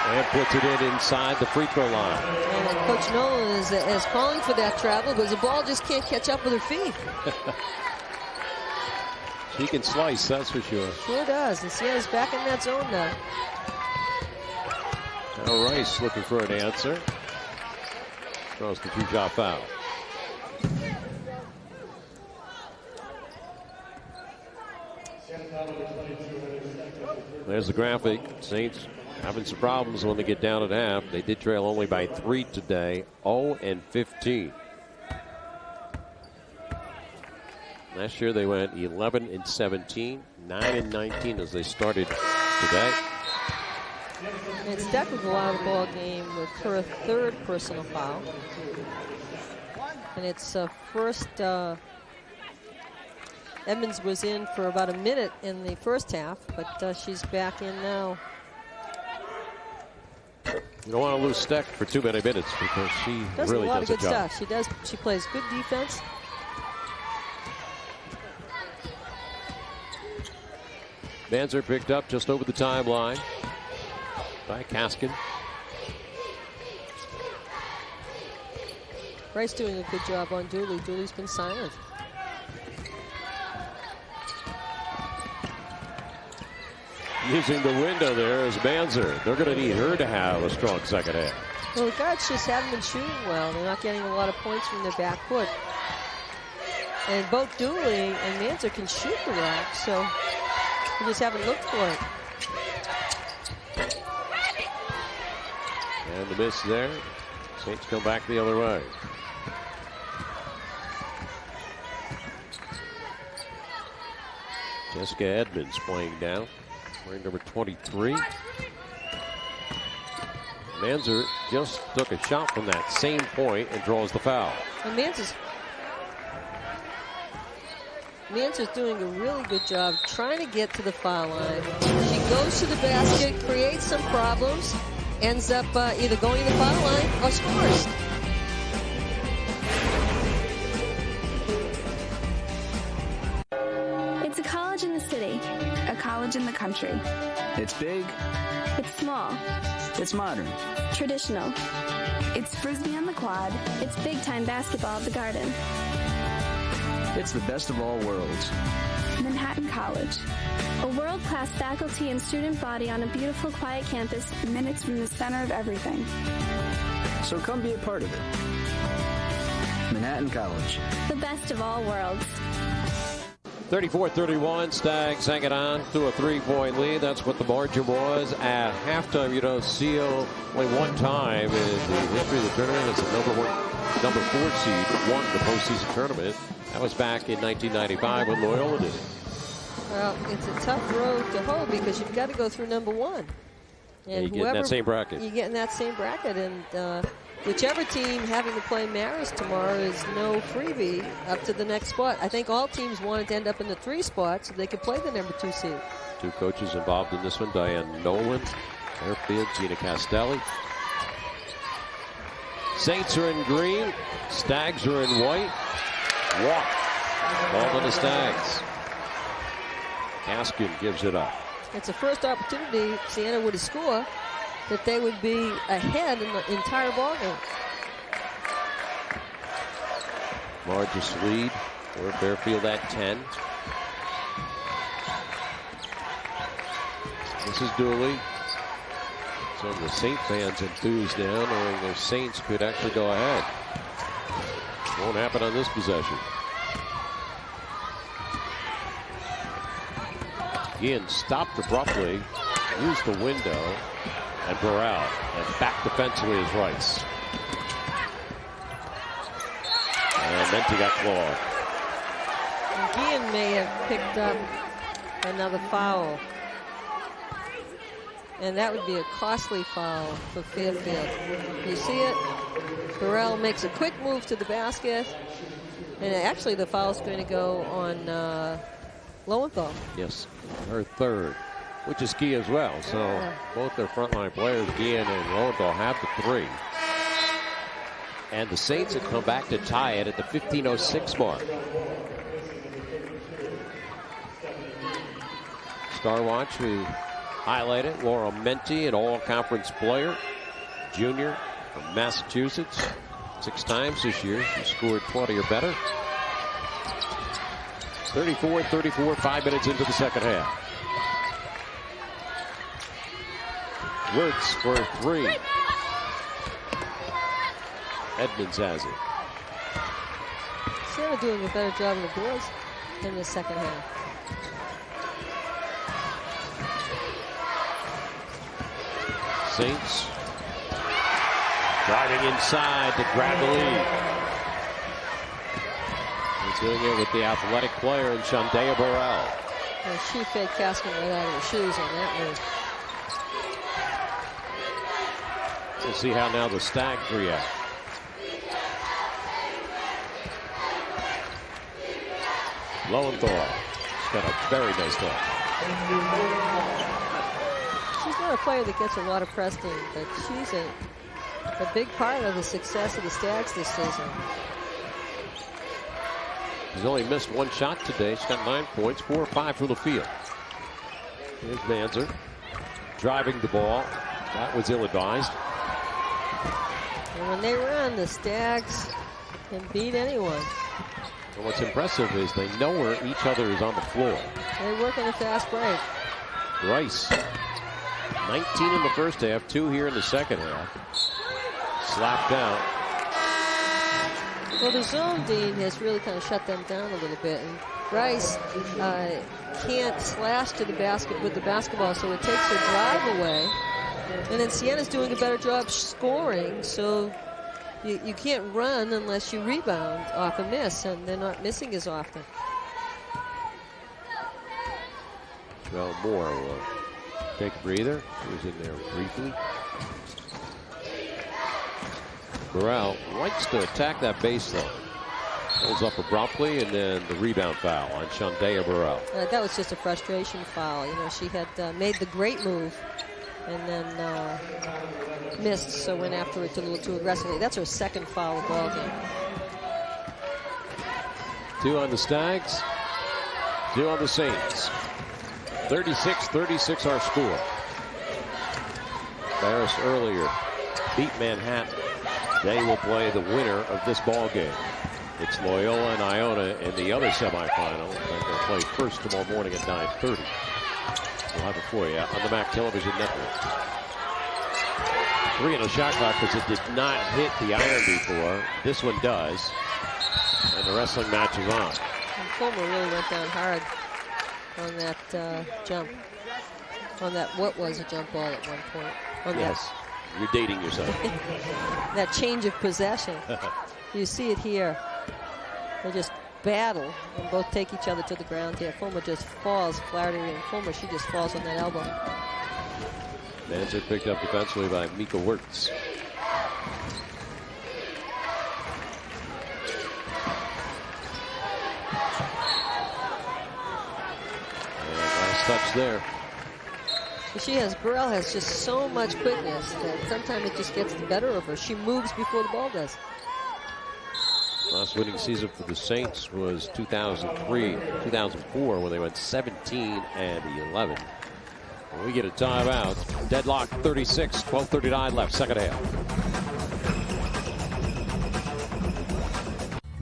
[SPEAKER 1] And puts it in inside the free throw line.
[SPEAKER 2] And Coach Nolan is calling for that travel because the ball just can't catch up with her feet.
[SPEAKER 1] She can slice, that's for sure.
[SPEAKER 2] Sure does. And Siena's back in that zone now.
[SPEAKER 1] Now Rice looking for an answer. Throws the 2-shot foul. There's the graphic. Saints having some problems when they get down at half. They did trail only by 3 today. 0-15. Last year they went 11-17, 9-19 as they started today.
[SPEAKER 2] And Steck will go out of the ball game with her 3rd personal foul. And it's first. Edmonds was in for about a minute in the first half, but she's back in now.
[SPEAKER 1] You don't want to lose Steck for too many minutes because she
[SPEAKER 2] does
[SPEAKER 1] really
[SPEAKER 2] a lot
[SPEAKER 1] does
[SPEAKER 2] of good
[SPEAKER 1] job.
[SPEAKER 2] stuff. She plays good defense.
[SPEAKER 1] Manzer picked up just over the timeline by Kaskin.
[SPEAKER 2] Rice doing a good job on Dooley. Dooley's been silent.
[SPEAKER 1] Using the window there is Manzer. They're going to need her to have a strong second half.
[SPEAKER 2] Well, the guards just haven't been shooting well. They're not getting a lot of points from their backcourt. And both Dooley and Manzer can shoot the rock, so we just haven't looked for it.
[SPEAKER 1] And the miss there. Saints come back the other way. Jessica Edmonds playing down. Wearing number 23. Manzer just took a shot from that same point and draws the foul.
[SPEAKER 2] And Manzer's doing a really good job trying to get to the foul line. She goes to the basket, creates some problems, ends up either going to the foul line or scores.
[SPEAKER 9] It's a college in the city, a college in the country.
[SPEAKER 10] It's big.
[SPEAKER 9] It's small. It's modern.
[SPEAKER 10] Traditional. It's Frisbee on the quad. It's big-time basketball at the Garden.
[SPEAKER 9] It's the best of all worlds.
[SPEAKER 10] Manhattan College. A world-class faculty and student body on a beautiful, quiet campus, minutes from the center of everything.
[SPEAKER 9] So come be a part of it. Manhattan College.
[SPEAKER 10] The best of all worlds.
[SPEAKER 1] 34-31, Stags hang it on to a 3-point lead. That's what the margin was at halftime. You don't see only one time in the history of the tournament as the number 4 seed won the postseason tournament. That was back in 1995 when Loyola did it.
[SPEAKER 2] Well, it's a tough road to hoe because you've got to go through number 1. And
[SPEAKER 1] you get in that same bracket.
[SPEAKER 2] You get in that same bracket, and whichever team having to play Marist tomorrow is no freebie up to the next spot. I think all teams wanted to end up in the 3 spot so they could play the number 2 seed.
[SPEAKER 1] 2 coaches involved in this one, Diane Nolan, Fairfield, Gina Castelli. Saints are in green, Stags are in white. Walk. Ball to the Stags. Gaskin gives it up.
[SPEAKER 2] It's the first opportunity Siena would score that they would be ahead in the entire ballgame.
[SPEAKER 1] Largest lead for Fairfield at 10. This is Dooley. Some of the Saint fans enthused now, knowing the Saints could actually go ahead. Won't happen on this possession. Ian stopped abruptly, used the window, and Burrell, and back defensively is Rice. And Menti got clawed.
[SPEAKER 2] Ian may have picked up another foul. And that would be a costly foul for Fairfield. You see it? Burrell makes a quick move to the basket. And actually the foul's going to go on Lowenthal.
[SPEAKER 1] Yes, her third, which is key as well. So both their frontline players, Guillen and Lowenthal, have the 3. And the Saints have come back to tie it at the 15:06 mark. Star Watch, we highlighted Laura Menti, an all-conference player, junior from Massachusetts. 6 times this year. She scored 20 or better. 34-34, 5 minutes into the second half. Wirtz for 3. Edmonds has it.
[SPEAKER 2] Siena doing a better job of the boards in the second half.
[SPEAKER 1] Saints driving inside to grab the lead. He's doing it with the athletic player in Shandea Burrell.
[SPEAKER 2] Well, she fed Caskin right out of her shoes on that move.
[SPEAKER 1] We'll see how now the Stags react. Lowenthal has got a very nice touch.
[SPEAKER 2] She's not a player that gets a lot of press team, but she's a big part of the success of the Stags this season.
[SPEAKER 1] She's only missed 1 shot today. She's got 9 points, 4 or 5 from the field. Here's Manzer driving the ball. That was ill-advised.
[SPEAKER 2] And when they run, the Stags can beat anyone.
[SPEAKER 1] And what's impressive is they know where each other is on the floor.
[SPEAKER 2] They work in a fast break.
[SPEAKER 1] Rice, 19 in the first half, 2 here in the second half. Slapped out.
[SPEAKER 2] Well, the zone, Dean, has really kind of shut them down a little bit. And Rice can't slash to the basket with the basketball, so it takes their drive away. And then Siena's doing a better job scoring, so you can't run unless you rebound off a miss, and they're not missing as often.
[SPEAKER 1] Well, Moore will take a breather. He was in there briefly. Burrell likes to attack that baseline. Pulls up abruptly, and then the rebound foul on Shandea Burrell.
[SPEAKER 2] That was just a frustration foul. You know, she had made the great move and then missed, so went after it a little too aggressively. That's her second foul of the ball game.
[SPEAKER 1] 2 on the Stags, 2 on the Saints. 36-36 our score. Barris earlier beat Manhattan. They will play the winner of this ball game. It's Loyola and Iona in the other semifinal. They're going to play first tomorrow morning at 9:30. We'll have it for you on the MAAC Television Network. 3 in a shot clock because it did not hit the iron before. This one does. And the wrestling match is on.
[SPEAKER 2] And Fulmer really went down hard on that jump. On that, what was a jump ball at one point. On
[SPEAKER 1] yes, you're dating yourself.
[SPEAKER 2] That change of possession. You see it here. They just battle and both take each other to the ground here. Fulmer just falls. Flaherty and Fulmer, she just falls on that elbow.
[SPEAKER 1] Manzer picked up defensively by Mika Wirtz. And last touch there.
[SPEAKER 2] Burrell has just so much quickness that sometimes it just gets the better of her. She moves before the ball does.
[SPEAKER 1] Last winning season for the Saints was 2004 when they went 17-11. We get a timeout. Deadlock 36, 12:39 left, second half.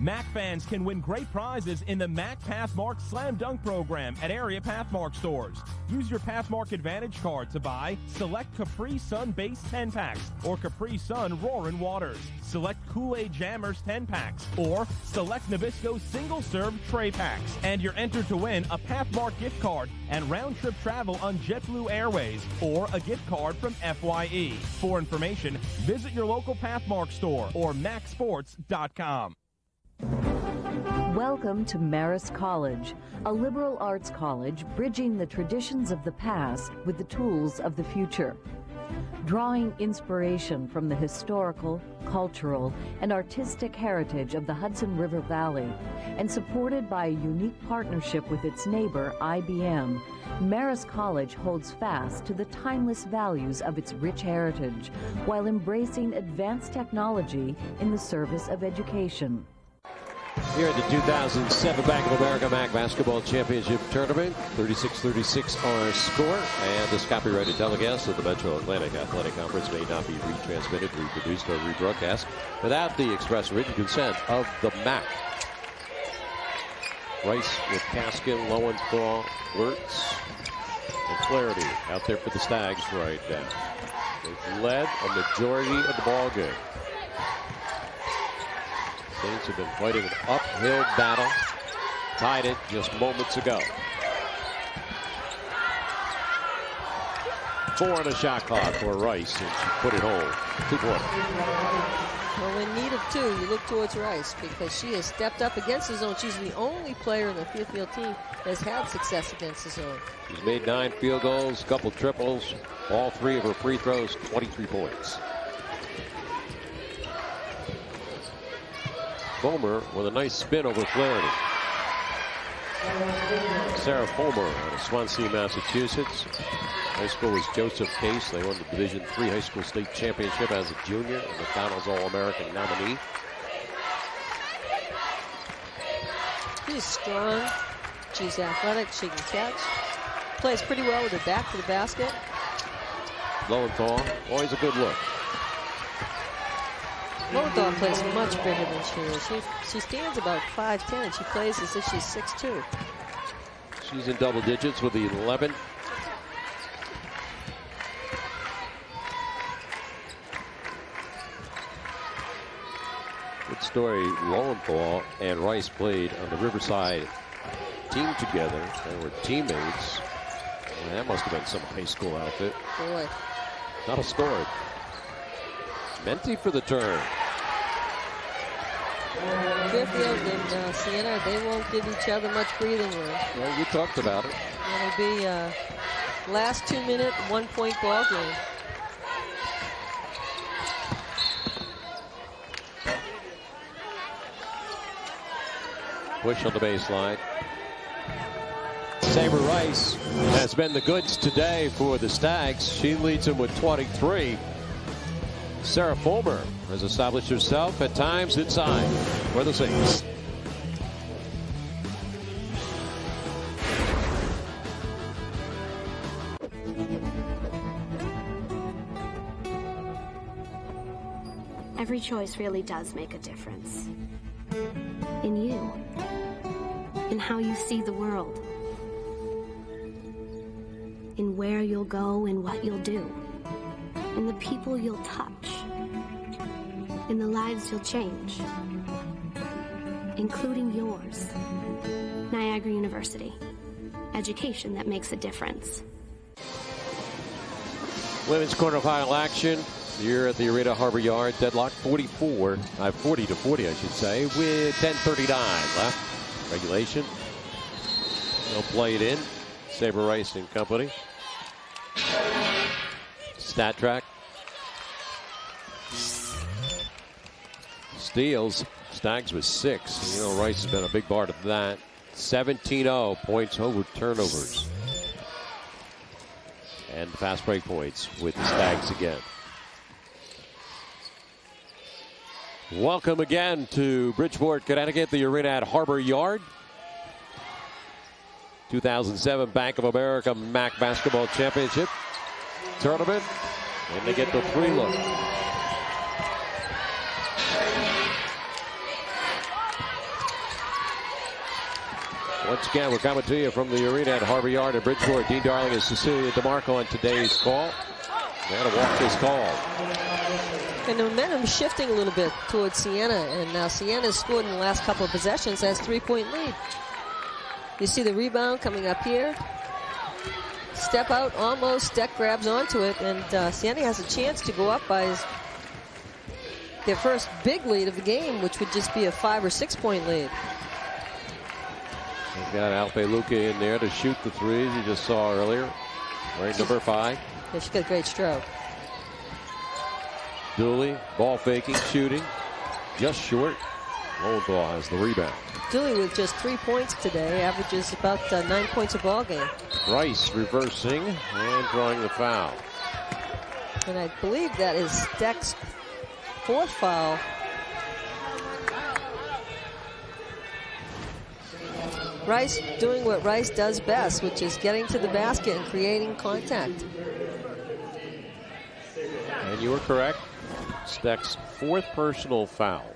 [SPEAKER 4] MAAC fans can win great prizes in the MAAC Pathmark Slam Dunk program at area Pathmark stores. Use your Pathmark Advantage card to buy select Capri Sun Base 10 packs or Capri Sun Roaring Waters. Select Kool-Aid Jammers 10 packs or select Nabisco single serve tray packs. And you're entered to win a Pathmark gift card and round trip travel on JetBlue Airways or a gift card from FYE. For information, visit your local Pathmark store or MAACsports.com.
[SPEAKER 11] Welcome to Marist College, a liberal arts college bridging the traditions of the past with the tools of the future. Drawing inspiration from the historical, cultural, and artistic heritage of the Hudson River Valley, and supported by a unique partnership with its neighbor, IBM, Marist College holds fast to the timeless values of its rich heritage, while embracing advanced technology in the service of education.
[SPEAKER 1] Here at the 2007 Bank of America MAAC Basketball Championship Tournament, 36-36 our score, and this copyrighted telecast of the Metro Atlantic Athletic Conference may not be retransmitted, reproduced, or rebroadcast without the express written consent of the MAAC. Rice with Kaskin, Lowenthal, Wirtz, and Flaherty out there for the Stags right now. They've led a majority of the ball game. Saints have been fighting an uphill battle. Tied it just moments ago. 4 on a shot clock for Rice, and she put it home. 2-point.
[SPEAKER 2] Well, in need of 2, you look towards Rice because she has stepped up against the zone. She's the only player in the Fairfield team that has had success against the zone.
[SPEAKER 1] She's made 9 field goals, a couple triples, all 3 of her free throws, 23 points. Fulmer with a nice spin over Flaherty. Sarah Fulmer out of Swansea, Massachusetts. High school was Joseph Case. They won the Division III High School State Championship as a junior, a McDonald's All-American nominee.
[SPEAKER 2] She's strong. She's athletic. She can catch. Plays pretty well with her back to the basket.
[SPEAKER 1] Lowenthal, always a good look.
[SPEAKER 2] Lowenthal plays much bigger than she is. She stands about 5'10". She plays as if she's 6'2".
[SPEAKER 1] She's in double digits with the 11. Good story. Lowenthal and Rice played on the Riverside team together. They were teammates. And that must have been some high school outfit.
[SPEAKER 2] Boy.
[SPEAKER 1] Not a score. Menti for the turn.
[SPEAKER 2] Fairfield and Siena, they won't give each other much breathing room.
[SPEAKER 1] Well, you talked about it.
[SPEAKER 2] It'll be last 2-minute, 1-point ball game.
[SPEAKER 1] Push on the baseline. Sabre Rice has been the goods today for the Stags. She leads them with 23. Sarah Fulmer has established herself at times inside for the Saints.
[SPEAKER 10] every choice really does make a difference. In you. In how you see the world. In where you'll go and what you'll do. In the people you'll touch. In the lives you'll change. Including yours. Niagara University. Education that makes a difference.
[SPEAKER 1] Women's quarterfinal action here at the Arena Harbor Yard. Deadlock 40 to 40, I should say, with 10:39 left. Regulation. They'll play it in. Saber Rice and company. Stat track. Steals. Stags with 6. You know, Rice has been a big part of that. 17-0 points over turnovers. And fast break points with the Stags again. Welcome again to Bridgeport, Connecticut, the arena at Harbor Yard. 2007 Bank of America MAAC Basketball Championship Tournament. And they get the 3 look. Once again, we're coming to you from the arena at Harbor Yard in Bridgeport. Dean Darling and Cecilia DeMarco on today's call. They're going to walk this call.
[SPEAKER 2] And the momentum is shifting a little bit towards Siena. And now Siena's scored in the last couple of possessions, has 3-point lead. You see the rebound coming up here. Step out, almost. Deck grabs onto it. And Siena has a chance to go up by their first big lead of the game, which would just be a 5 or 6 point lead.
[SPEAKER 1] They've got Alpe Luca in there to shoot the threes you just saw earlier. Wearing number 5.
[SPEAKER 2] Yeah, she's got a great stroke.
[SPEAKER 1] Dooley, ball faking, shooting. Just short. Lowenthal has the rebound.
[SPEAKER 2] Dooley with just 3 points today, averages about 9 points a ball game.
[SPEAKER 1] Rice reversing and drawing the foul.
[SPEAKER 2] And I believe that is Steck's 4th foul. Rice doing what Rice does best, which is getting to the basket and creating contact.
[SPEAKER 1] And you were correct. Steck's 4th personal foul.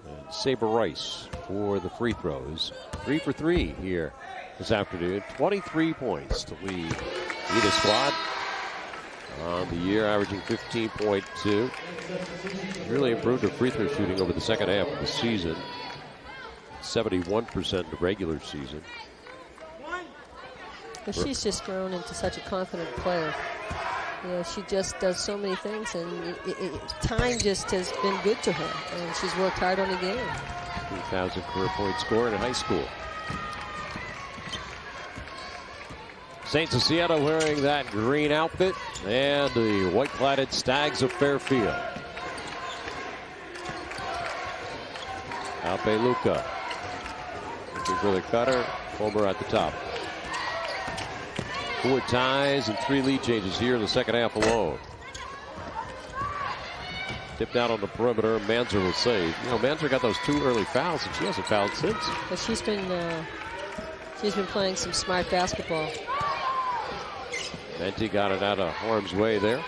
[SPEAKER 1] And Saber Rice for the free throws. 3 for 3 here this afternoon. 23 points to lead either squad on the year, averaging 15.2. Really improved her free throw shooting over the second half of the season. 71% in the regular season.
[SPEAKER 2] But she's just grown into such a confident player. You know, she just does so many things, and time just has been good to her, and she's worked hard on the game.
[SPEAKER 1] 3,000 career point score in high school. Saints of Siena wearing that green outfit, and the white-cladded Stags of Fairfield. Alpe Luca looking for the cutter. Fulmer at the top. 4 ties and 3 lead changes here in the second half alone. Tipped out on the perimeter. Manzer will save. You know, Manzer got those 2 early fouls, and she hasn't fouled since.
[SPEAKER 2] But she's been playing some smart basketball.
[SPEAKER 1] Menti got it out of harm's way there.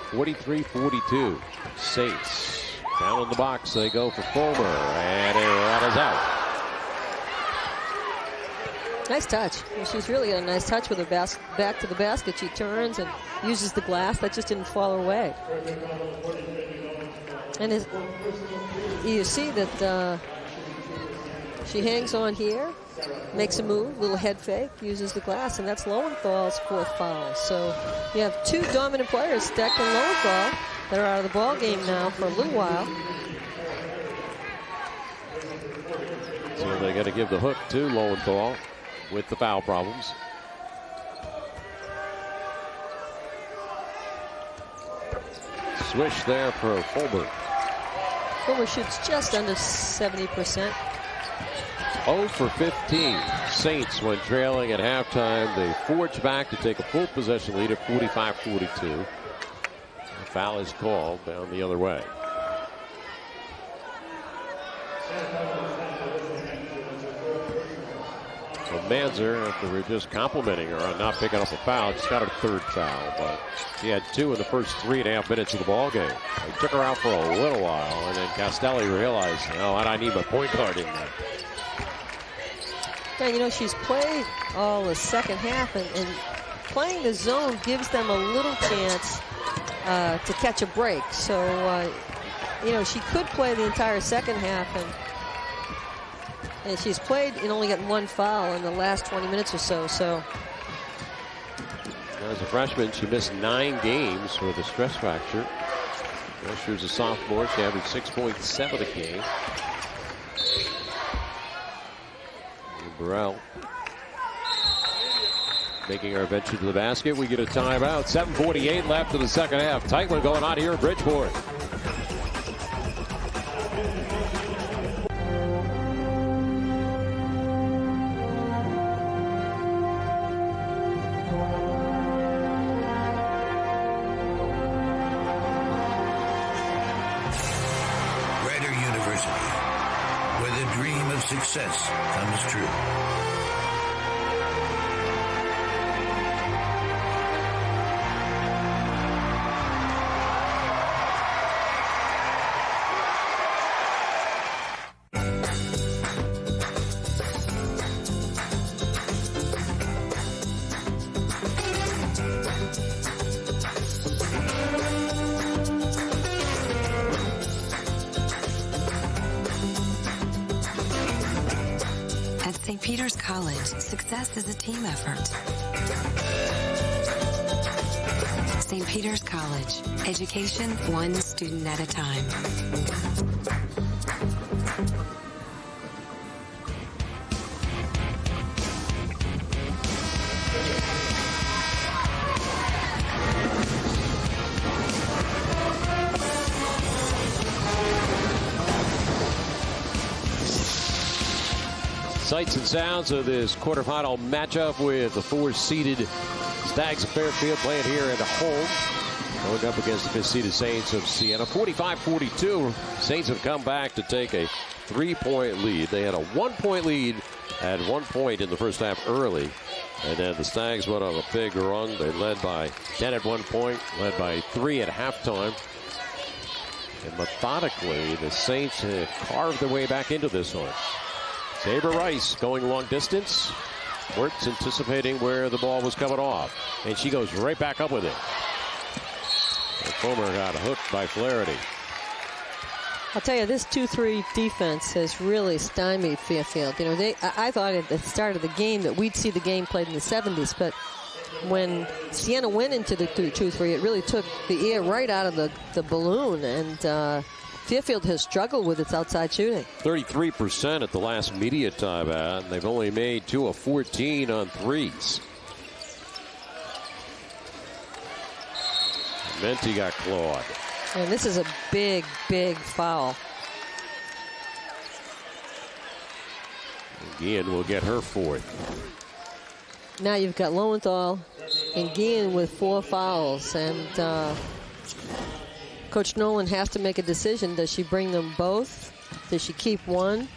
[SPEAKER 1] 43-42. Saints down in the box. They go for Fulmer, and that is out.
[SPEAKER 2] Nice touch. Well, she's really got a nice touch with her back to the basket. She turns and uses the glass. That just didn't fall her way. And you see that she hangs on here, makes a move, little head fake, uses the glass, and that's Lowenthal's 4th foul. So you have 2 dominant players, Steck and Lowenthal, that are out of the ball game now for a little while.
[SPEAKER 1] So they got to give the hook to Lowenthal with the foul problems. Swish there for Fulmer.
[SPEAKER 2] Fulmer shoots just under 70%.
[SPEAKER 1] 0 for 15. Saints, when trailing at halftime, they forge back to take a full possession lead at 45-42. The foul is called down the other way. So Manzer, after we were just complimenting her on not picking up a foul, just got her third foul, but she had 2 in the first 3.5 minutes of the ball game. They took her out for a little while, and then Castelli realized, oh, I need my point guard in there.
[SPEAKER 2] Yeah, you know, she's played all the second half, and playing the zone gives them a little chance to catch a break. So, you know, she could play the entire second half, and she's played and only gotten 1 foul in the last 20 minutes or so. So,
[SPEAKER 1] as a freshman, she missed 9 games with a stress fracture. Well, she was a sophomore. She averaged 6.7 a game. And Burrell making our venture to the basket. We get a timeout. 7:48 left in the second half. Tight one going on here in Bridgeport.
[SPEAKER 8] Success comes true.
[SPEAKER 12] St. Peter's College, success is a team effort. St. Peter's College, education one student at a time.
[SPEAKER 1] Sights and sounds of this quarterfinal matchup with the 4-seeded Stags of Fairfield playing here at home. Going up against the 5th-seeded Saints of Siena. 45-42. Saints have come back to take a 3-point lead. They had a 1-point lead at 1 point in the first half early. And then the Stags went on a big run. They led by 10 at 1 point, led by 3 at halftime. And methodically, the Saints have carved their way back into this one. Saber Rice going long distance. Wirtz anticipating where the ball was coming off. And she goes right back up with it. And Fomer got hooked by Flaherty.
[SPEAKER 2] I'll tell you, this 2-3 defense has really stymied Fairfield. You know, I thought at the start of the game that we'd see the game played in the 70s, but when Siena went into the 2-3, it really took the air right out of the balloon, and Fairfield has struggled with its outside shooting.
[SPEAKER 1] 33% at the last media timeout, and they've only made 2 of 14 on threes. Menti got clawed.
[SPEAKER 2] And this is a big, big foul.
[SPEAKER 1] Guillen will get her 4th.
[SPEAKER 2] Now you've got Lowenthal and Guillen with 4 fouls, and Coach Nolan has to make a decision. Does she bring them both? Does she keep one?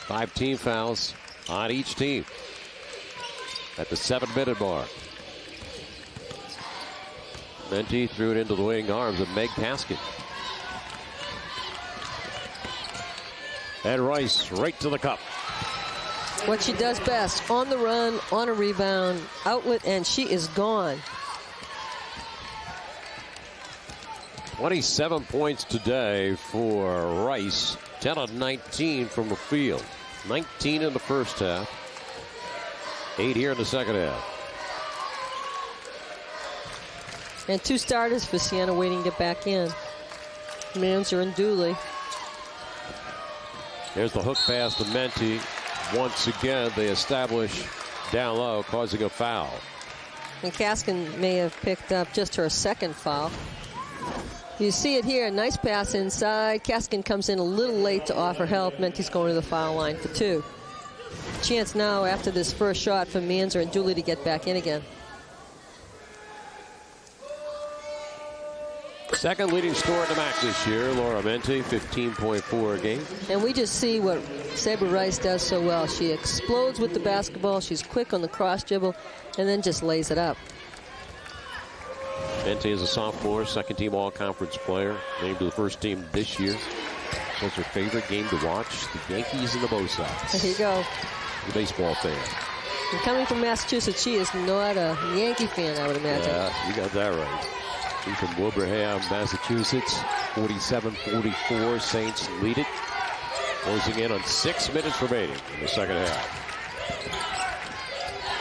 [SPEAKER 1] 5 team fouls on each team at the 7-minute mark. Menti threw it into the wing arms of Meg Kaskin. And Rice right to the cup.
[SPEAKER 2] What she does best, on the run, on a rebound, outlet, and she is gone.
[SPEAKER 1] 27 points today for Rice. 10 of 19 from the field. 19 in the first half. 8 here in the second half.
[SPEAKER 2] And 2 starters for Siena waiting to get back in. Manzer and Dooley.
[SPEAKER 1] There's the hook pass to Menti. Once again, they establish down low, causing a foul.
[SPEAKER 2] And Kaskin may have picked up just her 2nd foul. You see it here, nice pass inside. Kaskin comes in a little late to offer help. Menti's going to the foul line for 2. Chance now after this first shot for Manzer and Dooley to get back in again.
[SPEAKER 1] Second leading scorer in the MAAC this year, Laura Mente, 15.4 a game.
[SPEAKER 2] And we just see what Sabre Rice does so well. She explodes with the basketball. She's quick on the cross dribble and then just lays it up.
[SPEAKER 1] Mente is a sophomore, second-team all-conference player, named to the first team this year. What's her favorite game to watch? The Yankees and the Bo Sox.
[SPEAKER 2] There you go.
[SPEAKER 1] The baseball fan.
[SPEAKER 2] And coming from Massachusetts, she is not a Yankee fan, I would imagine.
[SPEAKER 1] Yeah, you got that right. She's from Wilbraham, Massachusetts. 47-44, Saints lead it. Closing in on 6 minutes remaining in the second half.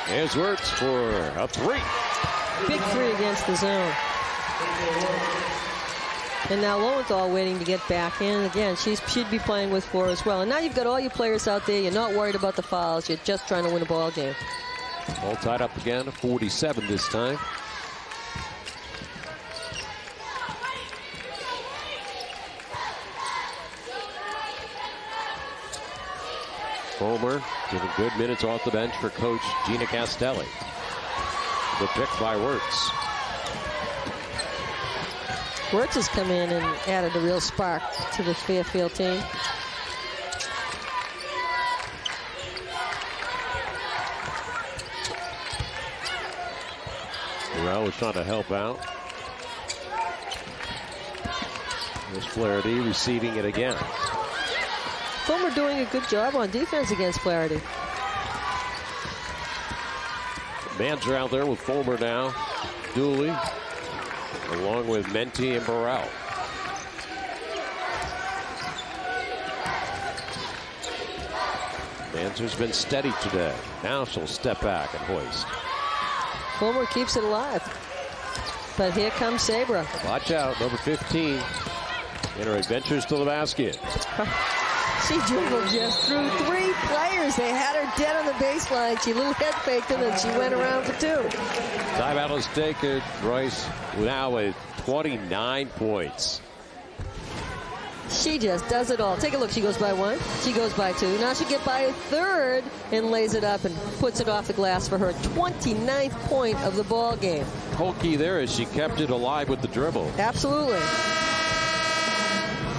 [SPEAKER 1] Here's Wirtz for a 3.
[SPEAKER 2] Big 3 against the zone. And now Lowenthal waiting to get back in. Again, she'd be playing with 4 as well. And now you've got all your players out there. You're not worried about the fouls. You're just trying to win a ball game.
[SPEAKER 1] All tied up again, 47 this time. Fulmer giving good minutes off the bench for coach Gina Castelli. The pick by Wirtz.
[SPEAKER 2] Wirtz has come in and added a real spark to the Fairfield team.
[SPEAKER 1] Burrell was trying to help out. There's Flaherty receiving it again.
[SPEAKER 2] Fulmer doing a good job on defense against Flaherty.
[SPEAKER 1] Manzer out there with Fulmer now. Dooley, along with Mente and Burrell. Manzer's been steady today. Now she'll step back and hoist.
[SPEAKER 2] Fulmer keeps it alive. But here comes Sabra.
[SPEAKER 1] Watch out, number 15. In her adventures to the basket.
[SPEAKER 2] She dribbled just through 3 players. They had her dead on the baseline. She little head faked them and she went around for 2.
[SPEAKER 1] Timeout is taken. Rice now with 29 points.
[SPEAKER 2] She just does it all. Take a look. She goes by 1. She goes by 2. Now she get by a 3rd and lays it up and puts it off the glass for her 29th point of the ball game.
[SPEAKER 1] Whole key there is she kept it alive with the dribble.
[SPEAKER 2] Absolutely.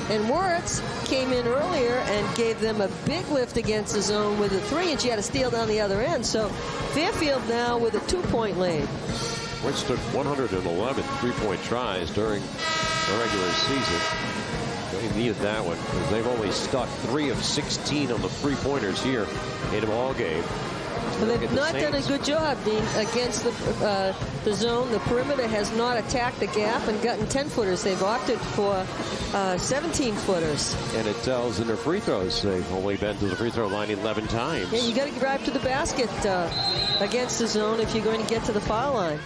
[SPEAKER 2] And Wirtz came in earlier and gave them a big lift against the zone with a 3, and she had a steal down the other end. So Fairfield now with a 2-point lead.
[SPEAKER 1] Wirtz took 111 3-point tries during the regular season. They needed that one because they've only stuck 3 of 16 on the 3-pointers here in a ball game.
[SPEAKER 2] But they've not done a good job, Dean, against the zone. The perimeter has not attacked the gap and gotten 10-footers. They've opted for 17-footers.
[SPEAKER 1] And it tells in their free throws. They've only been to the free throw line 11 times.
[SPEAKER 2] Yeah, you got to drive to the basket against the zone if you're going to get to the foul line.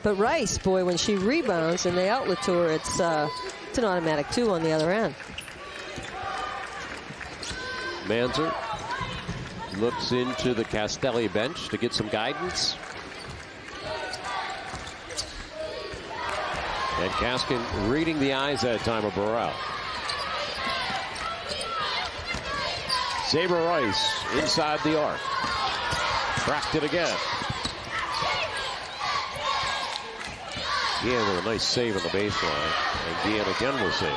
[SPEAKER 2] But Rice, boy, when she rebounds and they outlet to her, it's an automatic 2 on the other end.
[SPEAKER 1] Manzer looks into the Castelli bench to get some guidance. And Kaskin reading the eyes that time of Burrell. Sabre Rice inside the arc. Cracked it again. Guillen with a nice save on the baseline. And Guillen again will save.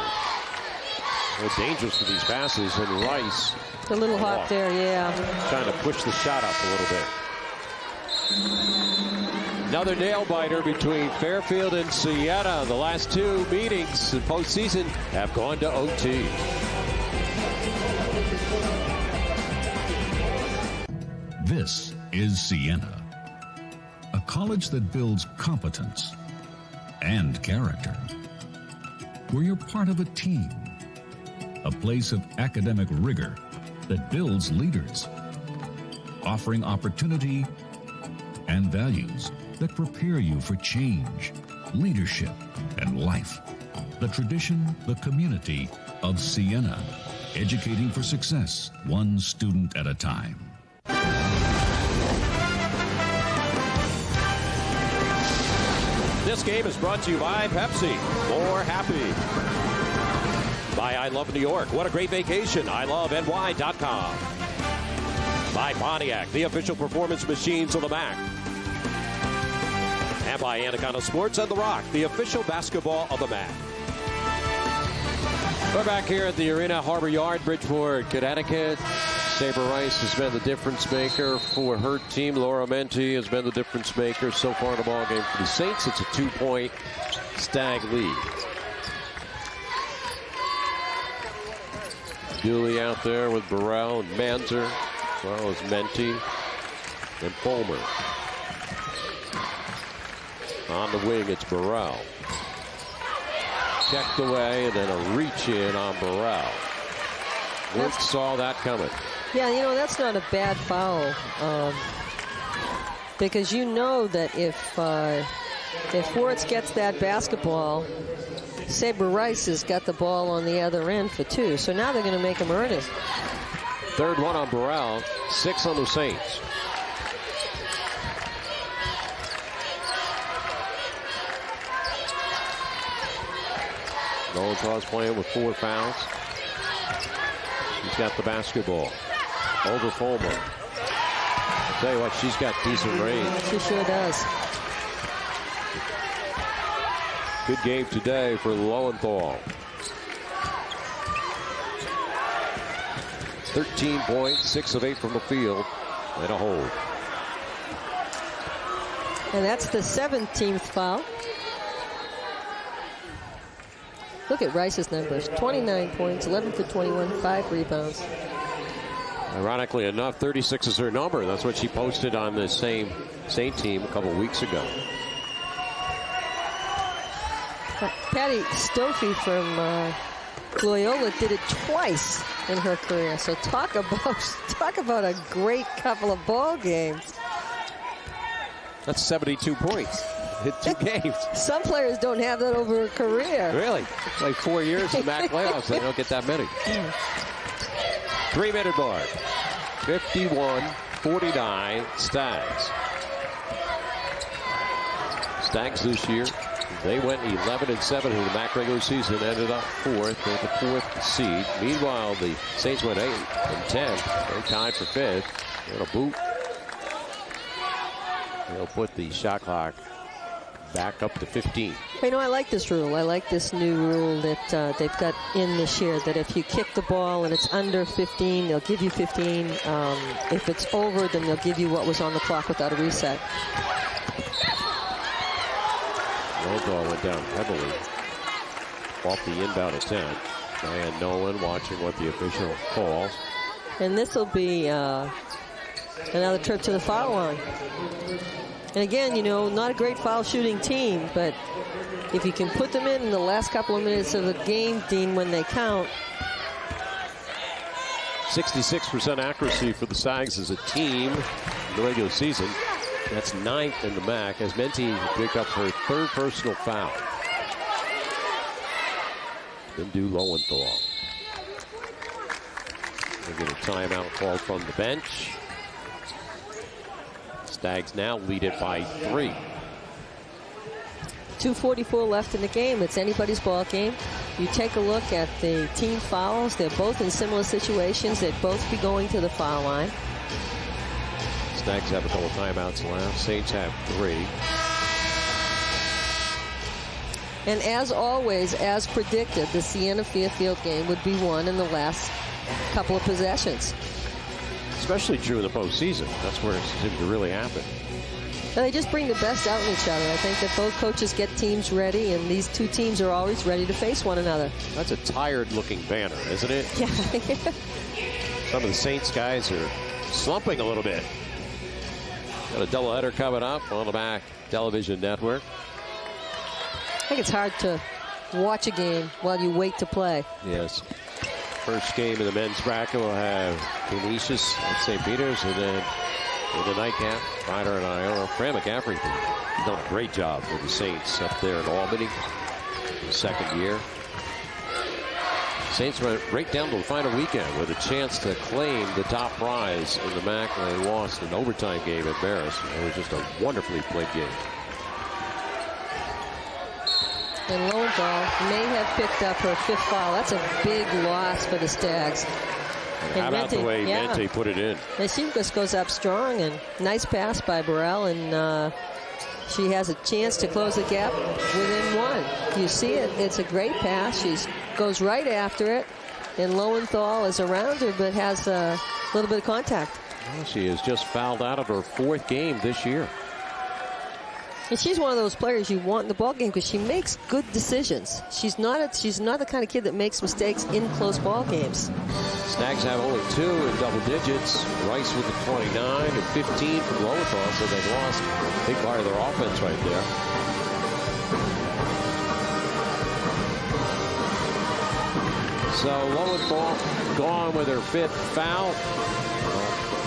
[SPEAKER 1] They're dangerous with these passes, and Rice.
[SPEAKER 2] A little hot there, yeah.
[SPEAKER 1] Trying to push the shot up a little bit. Another nail-biter between Fairfield and Siena. The last 2 meetings in postseason have gone to OT.
[SPEAKER 8] This is Siena, a college that builds competence and character, where you're part of a team, a place of academic rigor that builds leaders, offering opportunity and values that prepare you for change, leadership, and life. The tradition, the community of Siena, educating for success, one student at a time.
[SPEAKER 1] This game is brought to you by Pepsi. More happy. By I Love New York. What a great vacation. ILoveNY.com. By Pontiac, the official performance machines of the MAAC. And by Anaconda Sports and The Rock, the official basketball of the MAAC. We're back here at the Arena Harbor Yard, Bridgeport, Connecticut. Sabre Rice has been the difference maker for her team. Laura Menti has been the difference maker so far in the ball game for the Saints. It's a 2-point Stag lead. Dooley out there with Burrell and Manzer, as well as Menti and Fulmer. On the wing, it's Burrell. Checked away, and then a reach in on Burrell. Work saw that coming.
[SPEAKER 2] Yeah, you know, that's not a bad foul. Because you know that if Wirtz gets that basketball, Sabre Rice has got the ball on the other end for 2. So now they're going to make him earn it.
[SPEAKER 1] Third one on Burrell, 6 on the Saints. Nolanthaw's playing with 4 fouls. She's got the basketball. Over Fulmer. I'll tell you what, she's got decent range.
[SPEAKER 2] She sure does.
[SPEAKER 1] Good game today for Lowenthal. 13 points, 6 of 8 from the field, and a hold.
[SPEAKER 2] And that's the 17th foul. Look at Rice's numbers. 29 points, 11 for 21, 5 rebounds.
[SPEAKER 1] Ironically enough, 36 is her number. That's what she posted on the same Saint team a couple weeks ago.
[SPEAKER 2] Patty Stoffi from Loyola did it twice in her career. So talk about a great couple of ball games.
[SPEAKER 1] That's 72 points in 2 games.
[SPEAKER 2] Some players don't have that over a career.
[SPEAKER 1] Really? Like 4 years in MAAC playoffs, they don't get that many. 3-minute mark. 51-49 Stags. Stags this year, they went 11-7 in the MAAC regular season, ended up 4th with the 4th seed. Meanwhile, the Saints went 8-10. They tied for 5th. And a boot. They'll put the shot clock back up to 15.
[SPEAKER 2] You know, I like this rule. I like this new rule that they've got in this year, that if you kick the ball and it's under 15, they'll give you 15. If it's over, then they'll give you what was on the clock without a reset.
[SPEAKER 1] Ball went down heavily off the inbound attempt. Diane Nolan watching what the official calls.
[SPEAKER 2] And this will be another trip to the foul line. And again, you know, not a great foul shooting team, but if you can put them in the last couple of minutes of the game, Dean, when they count.
[SPEAKER 1] 66% accuracy for the Sags as a team in the regular season. That's 9th in the MAAC as Menti picked up her 3rd personal foul. Then do Lowenthal. They get a timeout called from the bench. Stags now lead it by 3.
[SPEAKER 2] 2:44 left in the game. It's anybody's ball game. You take a look at the team fouls. They're both in similar situations. They'd both be going to the foul line.
[SPEAKER 1] Stags have a couple timeouts left. Saints have 3.
[SPEAKER 2] And as always, as predicted, the Siena Fairfield game would be won in the last couple of possessions.
[SPEAKER 1] Especially true in the postseason. That's where it seems to really happen.
[SPEAKER 2] And they just bring the best out in each other. I think that both coaches get teams ready, and these two teams are always ready to face one another.
[SPEAKER 1] That's a tired-looking banner, isn't it?
[SPEAKER 2] Yeah.
[SPEAKER 1] Some of the Saints guys are slumping a little bit. Got a doubleheader coming up on the MAAC television network.
[SPEAKER 2] I think it's hard to watch a game while you wait to play.
[SPEAKER 1] Yes. First game in the men's bracket will have Canisius at St. Peter's, and then in the nightcap, Ryder and Iona. Fran McCaffrey has done a great job with the Saints up there in Albany. The 2nd year. Saints went right down to the final weekend with a chance to claim the top prize in the MAAC. They lost an overtime game at Barris. It was just a wonderfully played game.
[SPEAKER 2] And Lowenthal may have picked up her 5th foul. That's a big loss for the Stags.
[SPEAKER 1] And how about the way Menti put it in?
[SPEAKER 2] And she just goes up strong, and nice pass by Burrell, and she has a chance to close the gap within 1. You see it. It's a great pass. She goes right after it. And Lowenthal is around her, but has a little bit of contact.
[SPEAKER 1] Well, she has just fouled out of her 4th game this year.
[SPEAKER 2] And she's one of those players you want in the ball game because she makes good decisions. She's not the kind of kid that makes mistakes in close ball games.
[SPEAKER 1] Stags have only 2 in double digits. Rice with the 29 and 15 from Lowenthal, so they've lost a big part of their offense right there. So Lowenthal gone with her 5th foul.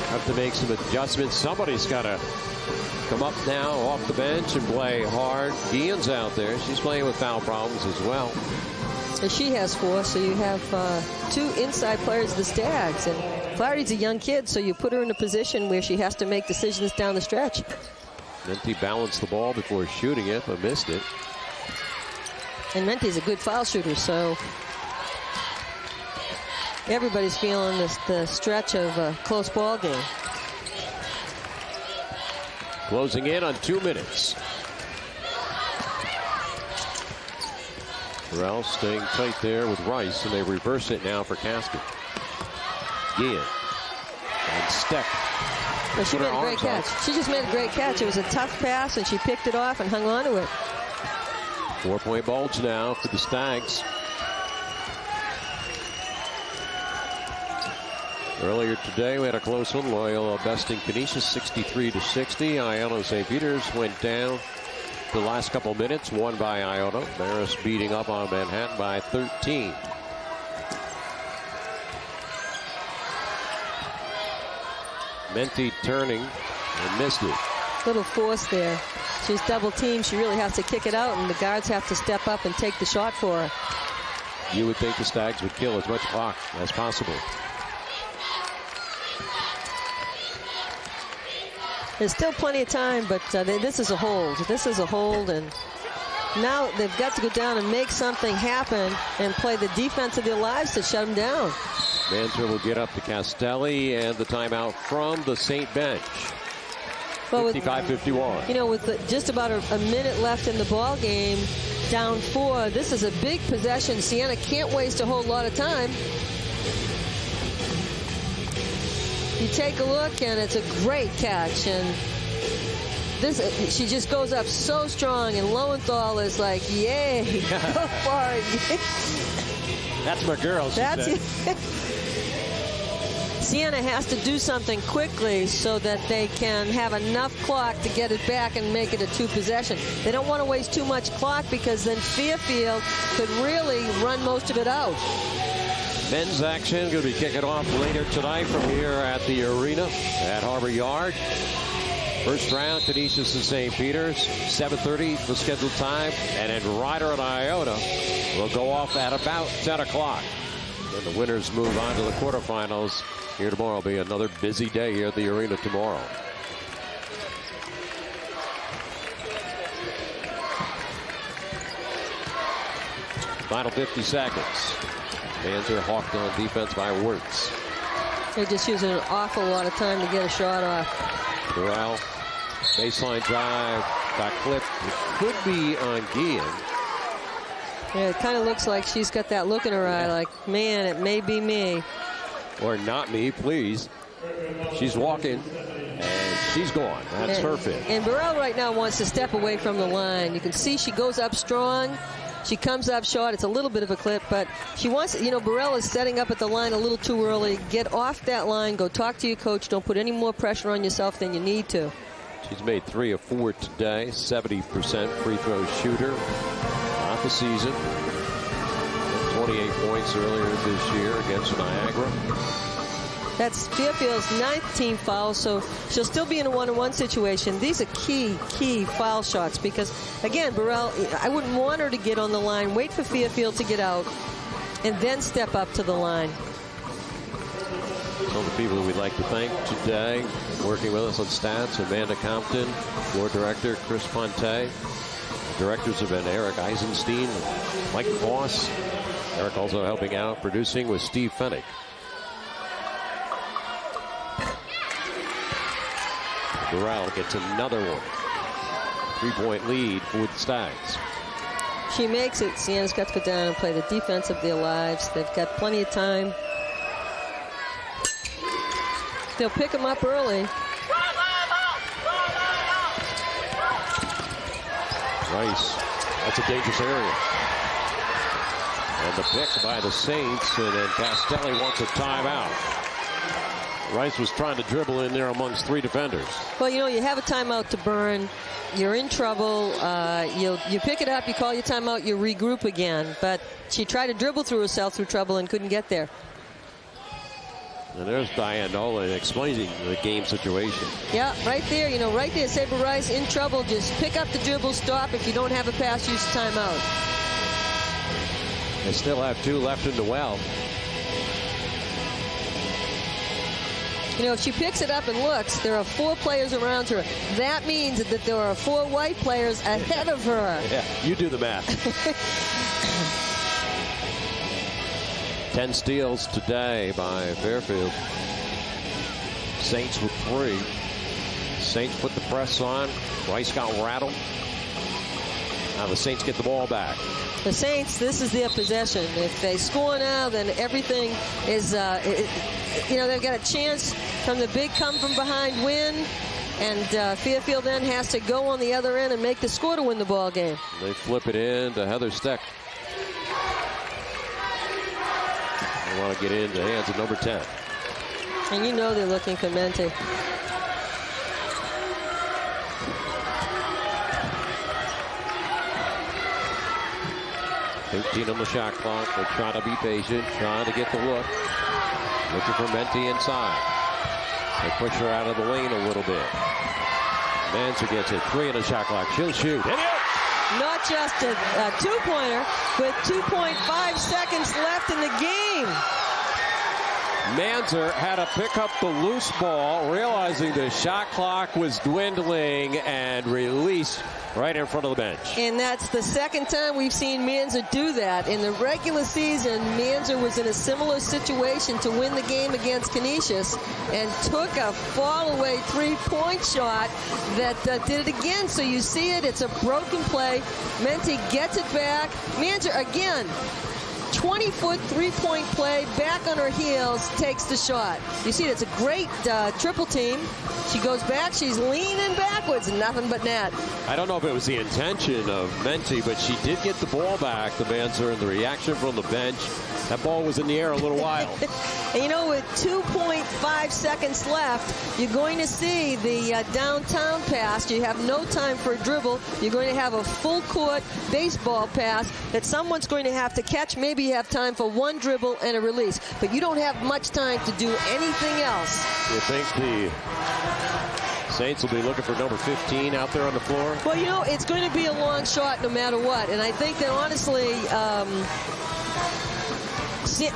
[SPEAKER 1] Have to make some adjustments. Somebody's got to come up now off the bench and play hard. Guillen's out there. She's playing with foul problems as well.
[SPEAKER 2] And she has 4, so you have 2 inside players of the Stags. And Flaherty's a young kid, so you put her in a position where she has to make decisions down the stretch.
[SPEAKER 1] Menti balanced the ball before shooting it, but missed it.
[SPEAKER 2] And Menti's a good foul shooter, so everybody's feeling the stretch of a close ball game.
[SPEAKER 1] Closing in on 2 minutes. Burrell staying tight there with Rice, and they reverse it now for Casket. Guillen. And Steck.
[SPEAKER 2] Well, she made a great catch. She just made a great catch. It was a tough pass, and she picked it off and hung on to it.
[SPEAKER 1] 4-point bulge now for the Stags. Earlier today, we had a close one. Loyola besting Canisius 63-60. Iona St. Peter's went down the last couple minutes, won by Iona. Marist beating up on Manhattan by 13. Menti turning and missed it.
[SPEAKER 2] Little force there. She's double teamed. She really has to kick it out, and the guards have to step up and take the shot for her.
[SPEAKER 1] You would think the Stags would kill as much clock as possible.
[SPEAKER 2] There's still plenty of time, but this is a hold. This is a hold, and now they've got to go down and make something happen and play the defense of their lives to shut them down.
[SPEAKER 1] Manter will get up to Castelli, and the timeout from the St. bench.
[SPEAKER 2] Well,
[SPEAKER 1] 55-51.
[SPEAKER 2] You know, with just about a minute left in the ball game, down 4, this is a big possession. Siena can't waste a whole lot of time. You take a look, and it's a great catch. And she just goes up so strong, and Lowenthal is like, yay, go for it.
[SPEAKER 1] That's my girl, she said.
[SPEAKER 2] Siena has to do something quickly so that they can have enough clock to get it back and make it a 2 possession. They don't want to waste too much clock because then Fairfield could really run most of it out.
[SPEAKER 1] Men's action going to be kicking off later tonight from here at the arena at Harbor Yard. First round, Canisius and St. Peter's, 7:30 the scheduled time, and then Ryder and Iona will go off at about 10 o'clock. Then the winners move on to the quarterfinals. Here tomorrow will be another busy day here at the arena tomorrow. Final 50 seconds. Hands are hawked on defense by Wirtz.
[SPEAKER 2] They're just using an awful lot of time to get a shot off.
[SPEAKER 1] Burrell, baseline drive, got clipped. It could be on Guillen.
[SPEAKER 2] Yeah, it kind of looks like she's got that look in her eye, like, man, it may be me.
[SPEAKER 1] Or not me, please. She's walking, and she's gone. That's her fit.
[SPEAKER 2] And Burrell right now wants to step away from the line. You can see she goes up strong. She comes up short. It's a little bit of a clip, but she wants, you know, Burrell is setting up at the line a little too early. Get off that line. Go talk to your coach. Don't put any more pressure on yourself than you need to.
[SPEAKER 1] She's made 3 of 4 today. 70% free throw shooter. Not the season. 28 points earlier this year against Niagara.
[SPEAKER 2] That's Fairfield's 9th team foul, so she'll still be in a 1-on-1 situation. These are key foul shots because, again, Burrell, I wouldn't want her to get on the line, wait for Fairfield to get out, and then step up to the line.
[SPEAKER 1] Some of the people that we'd like to thank today, working with us on stats, Amanda Compton, floor director Chris Ponte. Directors have been Eric Eisenstein, Mike Voss. Eric also helping out, producing with Steve Fennick. Burrell gets another one. 3-point lead for the Stags.
[SPEAKER 2] she makes it, Siena's got to go down and play the defense of their lives. They've got plenty of time. They'll pick them up early.
[SPEAKER 1] Rice, that's a dangerous area. And the pick by the Saints, and then Castelli wants a timeout. Rice was trying to dribble in there amongst 3 defenders.
[SPEAKER 2] Well, you know, you have a timeout to burn. You're in trouble. You pick it up, you call your timeout, you regroup again. But she tried to dribble through herself through trouble and couldn't get there.
[SPEAKER 1] And there's Diane Nolan explaining the game situation.
[SPEAKER 2] Yeah, right there, you know, right there, Sabre Rice in trouble. Just pick up the dribble, stop. If you don't have a pass, use the timeout.
[SPEAKER 1] They still have 2 left in the well.
[SPEAKER 2] You know, if she picks it up and looks, there are 4 players around her. That means that there are 4 white players ahead of her.
[SPEAKER 1] Yeah, you do the math. 10 steals today by Fairfield. Saints with 3. Saints put the press on. Rice got rattled. Now the Saints get the ball back.
[SPEAKER 2] The Saints, this is their possession. If they score now, then everything is, you know, they've got a chance from the big come-from-behind win. And Fairfield then has to go on the other end and make the score to win the ball game.
[SPEAKER 1] They flip it in to Heather Steck. They want to get into the hands of number 10.
[SPEAKER 2] And you know they're looking for Menti.
[SPEAKER 1] $13 on the shot clock. They're trying to be patient, trying to get the look. Looking for Menti inside. They push her out of the lane a little bit. Manser gets it. 3 on the shot clock. She'll shoot. Hit it!
[SPEAKER 2] Not just a 2-pointer, with 2.5 seconds left in the game.
[SPEAKER 1] Manser had to pick up the loose ball, realizing the shot clock was dwindling, and release right in front of the bench.
[SPEAKER 2] And that's the second time we've seen Manser do that. In the regular season, Manser was in a similar situation to win the game against Canisius and took a fall-away 3-point shot that did it again. So you see it. It's a broken play. Menti gets it back. Manser, again, 20-foot 3-point play, back on her heels, takes the shot. You see, it's a great triple team. She goes back, she's leaning backwards, nothing but net.
[SPEAKER 1] I don't know if it was the intention of Menti, but she did get the ball back, the Manser, and the reaction from the bench. That ball was in the air a little while.
[SPEAKER 2] And you know, with 2.5 seconds left, you're going to see the downtown pass. You have no time for a dribble. You're going to have a full court baseball pass that someone's going to have to catch. Maybe you have time for 1 dribble and a release, but you don't have much time to do anything else.
[SPEAKER 1] You think the Saints will be looking for number 15 out there on the floor?
[SPEAKER 2] Well, you know, it's going to be a long shot no matter what, and I think that honestly,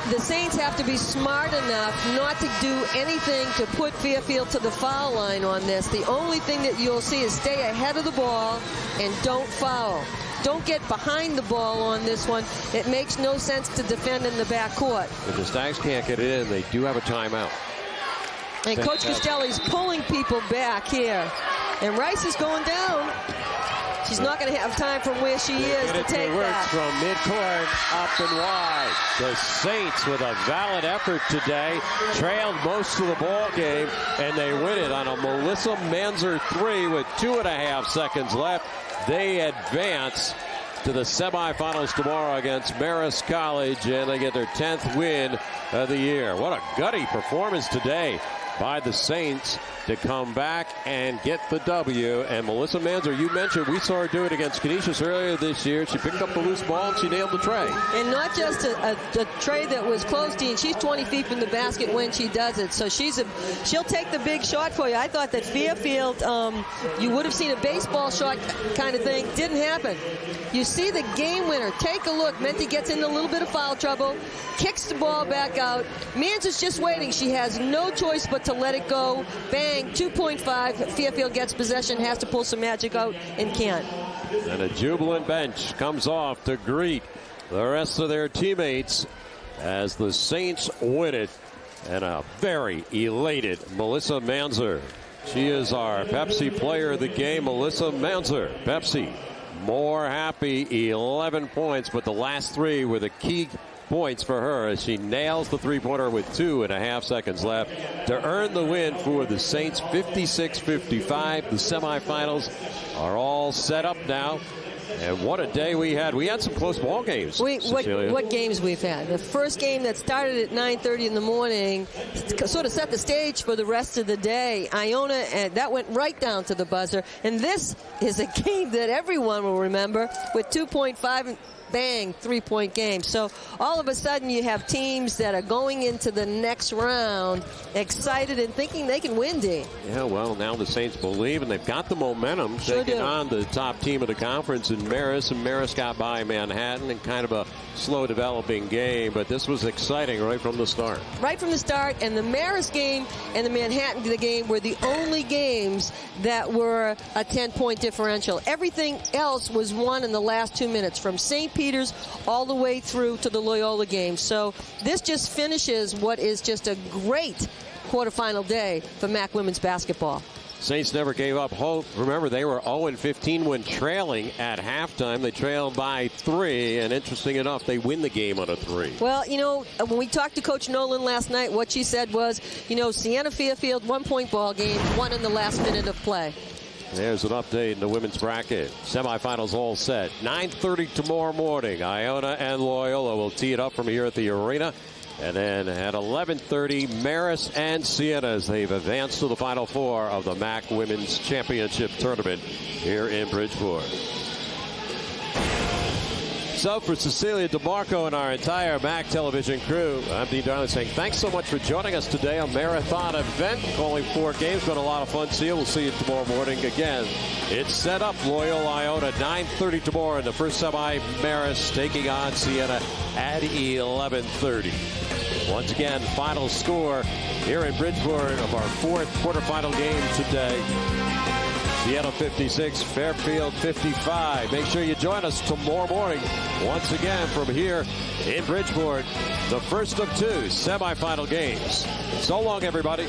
[SPEAKER 2] the Saints have to be smart enough not to do anything to put Fairfield to the foul line on this. The only thing that you'll see is stay ahead of the ball and don't foul. Don't get behind the ball on this one. It makes no sense to defend in the backcourt.
[SPEAKER 1] If the Stags can't get it in, they do have a timeout.
[SPEAKER 2] And Coach Castelli's pulling people back here. And Rice is going down. She's not going to have time from where she is to take that.
[SPEAKER 1] From midcourt, up and wide. The Saints, with a valid effort today, trailed most of the ball game, and they win it on a Melissa Manser 3 with 2.5 seconds left. They advance to the semifinals tomorrow against Marist College, and they get their 10th win of the year. What a gutty performance today by the Saints to come back and get the W. And Melissa Manser, you mentioned, we saw her do it against Canisius earlier this year. She picked up the loose ball and she nailed the tray.
[SPEAKER 2] And not just a tray that was close to, and she's 20 feet from the basket when she does it. So she'll take the big shot for you. I thought that Fairfield, you would have seen a baseball shot kind of thing. Didn't happen. You see the game winner. Take a look. Menti gets in a little bit of foul trouble, kicks the ball back out. Manser's just waiting. She has no choice but to let it go. Bang, 2.5. Fairfield gets possession, has to pull some magic out, and can't.
[SPEAKER 1] And a jubilant bench comes off to greet the rest of their teammates as the Saints win it. And a very elated Melissa Manser. She is our Pepsi player of the game, Melissa Manser. Pepsi, more happy. 11 points, but the last 3 were the key points for her as she nails the three-pointer with 2.5 seconds left to earn the win for the Saints. 56-55. The semifinals are all set up now. And what a day we had. We had some close ball games.
[SPEAKER 2] What games we've had. The first game that started at 9:30 in the morning sort of set the stage for the rest of the day. Iona, and that went right down to the buzzer. And this is a game that everyone will remember with 2.5 bang, 3-point game. So all of a sudden you have teams that are going into the next round excited and thinking they can win, Dean.
[SPEAKER 1] Yeah, well, now the Saints believe, and they've got the momentum, taking on the top team of the conference in Marist. And Marist got by Manhattan in kind of a slow developing game, but this was exciting right from the start.
[SPEAKER 2] Right from the start, and the Marist game and the Manhattan game were the only games that were a 10-point differential. Everything else was won in the last 2 minutes, from St. Peter's all the way through to the Loyola game. So this just finishes what is just a great quarterfinal day for MAAC women's basketball.
[SPEAKER 1] Saints never gave up hope. Remember, they were 0-15 when trailing at halftime. They trailed by 3, and interesting enough, they win the game on a 3.
[SPEAKER 2] Well, you know, when we talked to Coach Nolan last night, what she said was, you know, Siena Fairfield, 1-point ball game, won in the last minute of play.
[SPEAKER 1] There's an update in the women's bracket. Semifinals all set. 9:30 tomorrow morning. Iona and Loyola will tee it up from here at the arena. And then at 11:30, Marist and Siena as they've advanced to the Final Four of the MAAC Women's Championship Tournament here in Bridgeport. So for Cecilia DeMarco and our entire MAAC television crew, I'm Dean Darling saying thanks so much for joining us today on Marathon Event. Calling 4 games. Been a lot of fun. See you. We'll see you tomorrow morning again. It's set up. Loyola Iona 9:30 tomorrow in the first semi. Marist taking on Siena at 11:30. Once again, final score here in Bridgeport of our 4th quarterfinal game today. Siena 56, Fairfield 55. Make sure you join us tomorrow morning once again from here in Bridgeport, the first of 2 semifinal games. So long, everybody.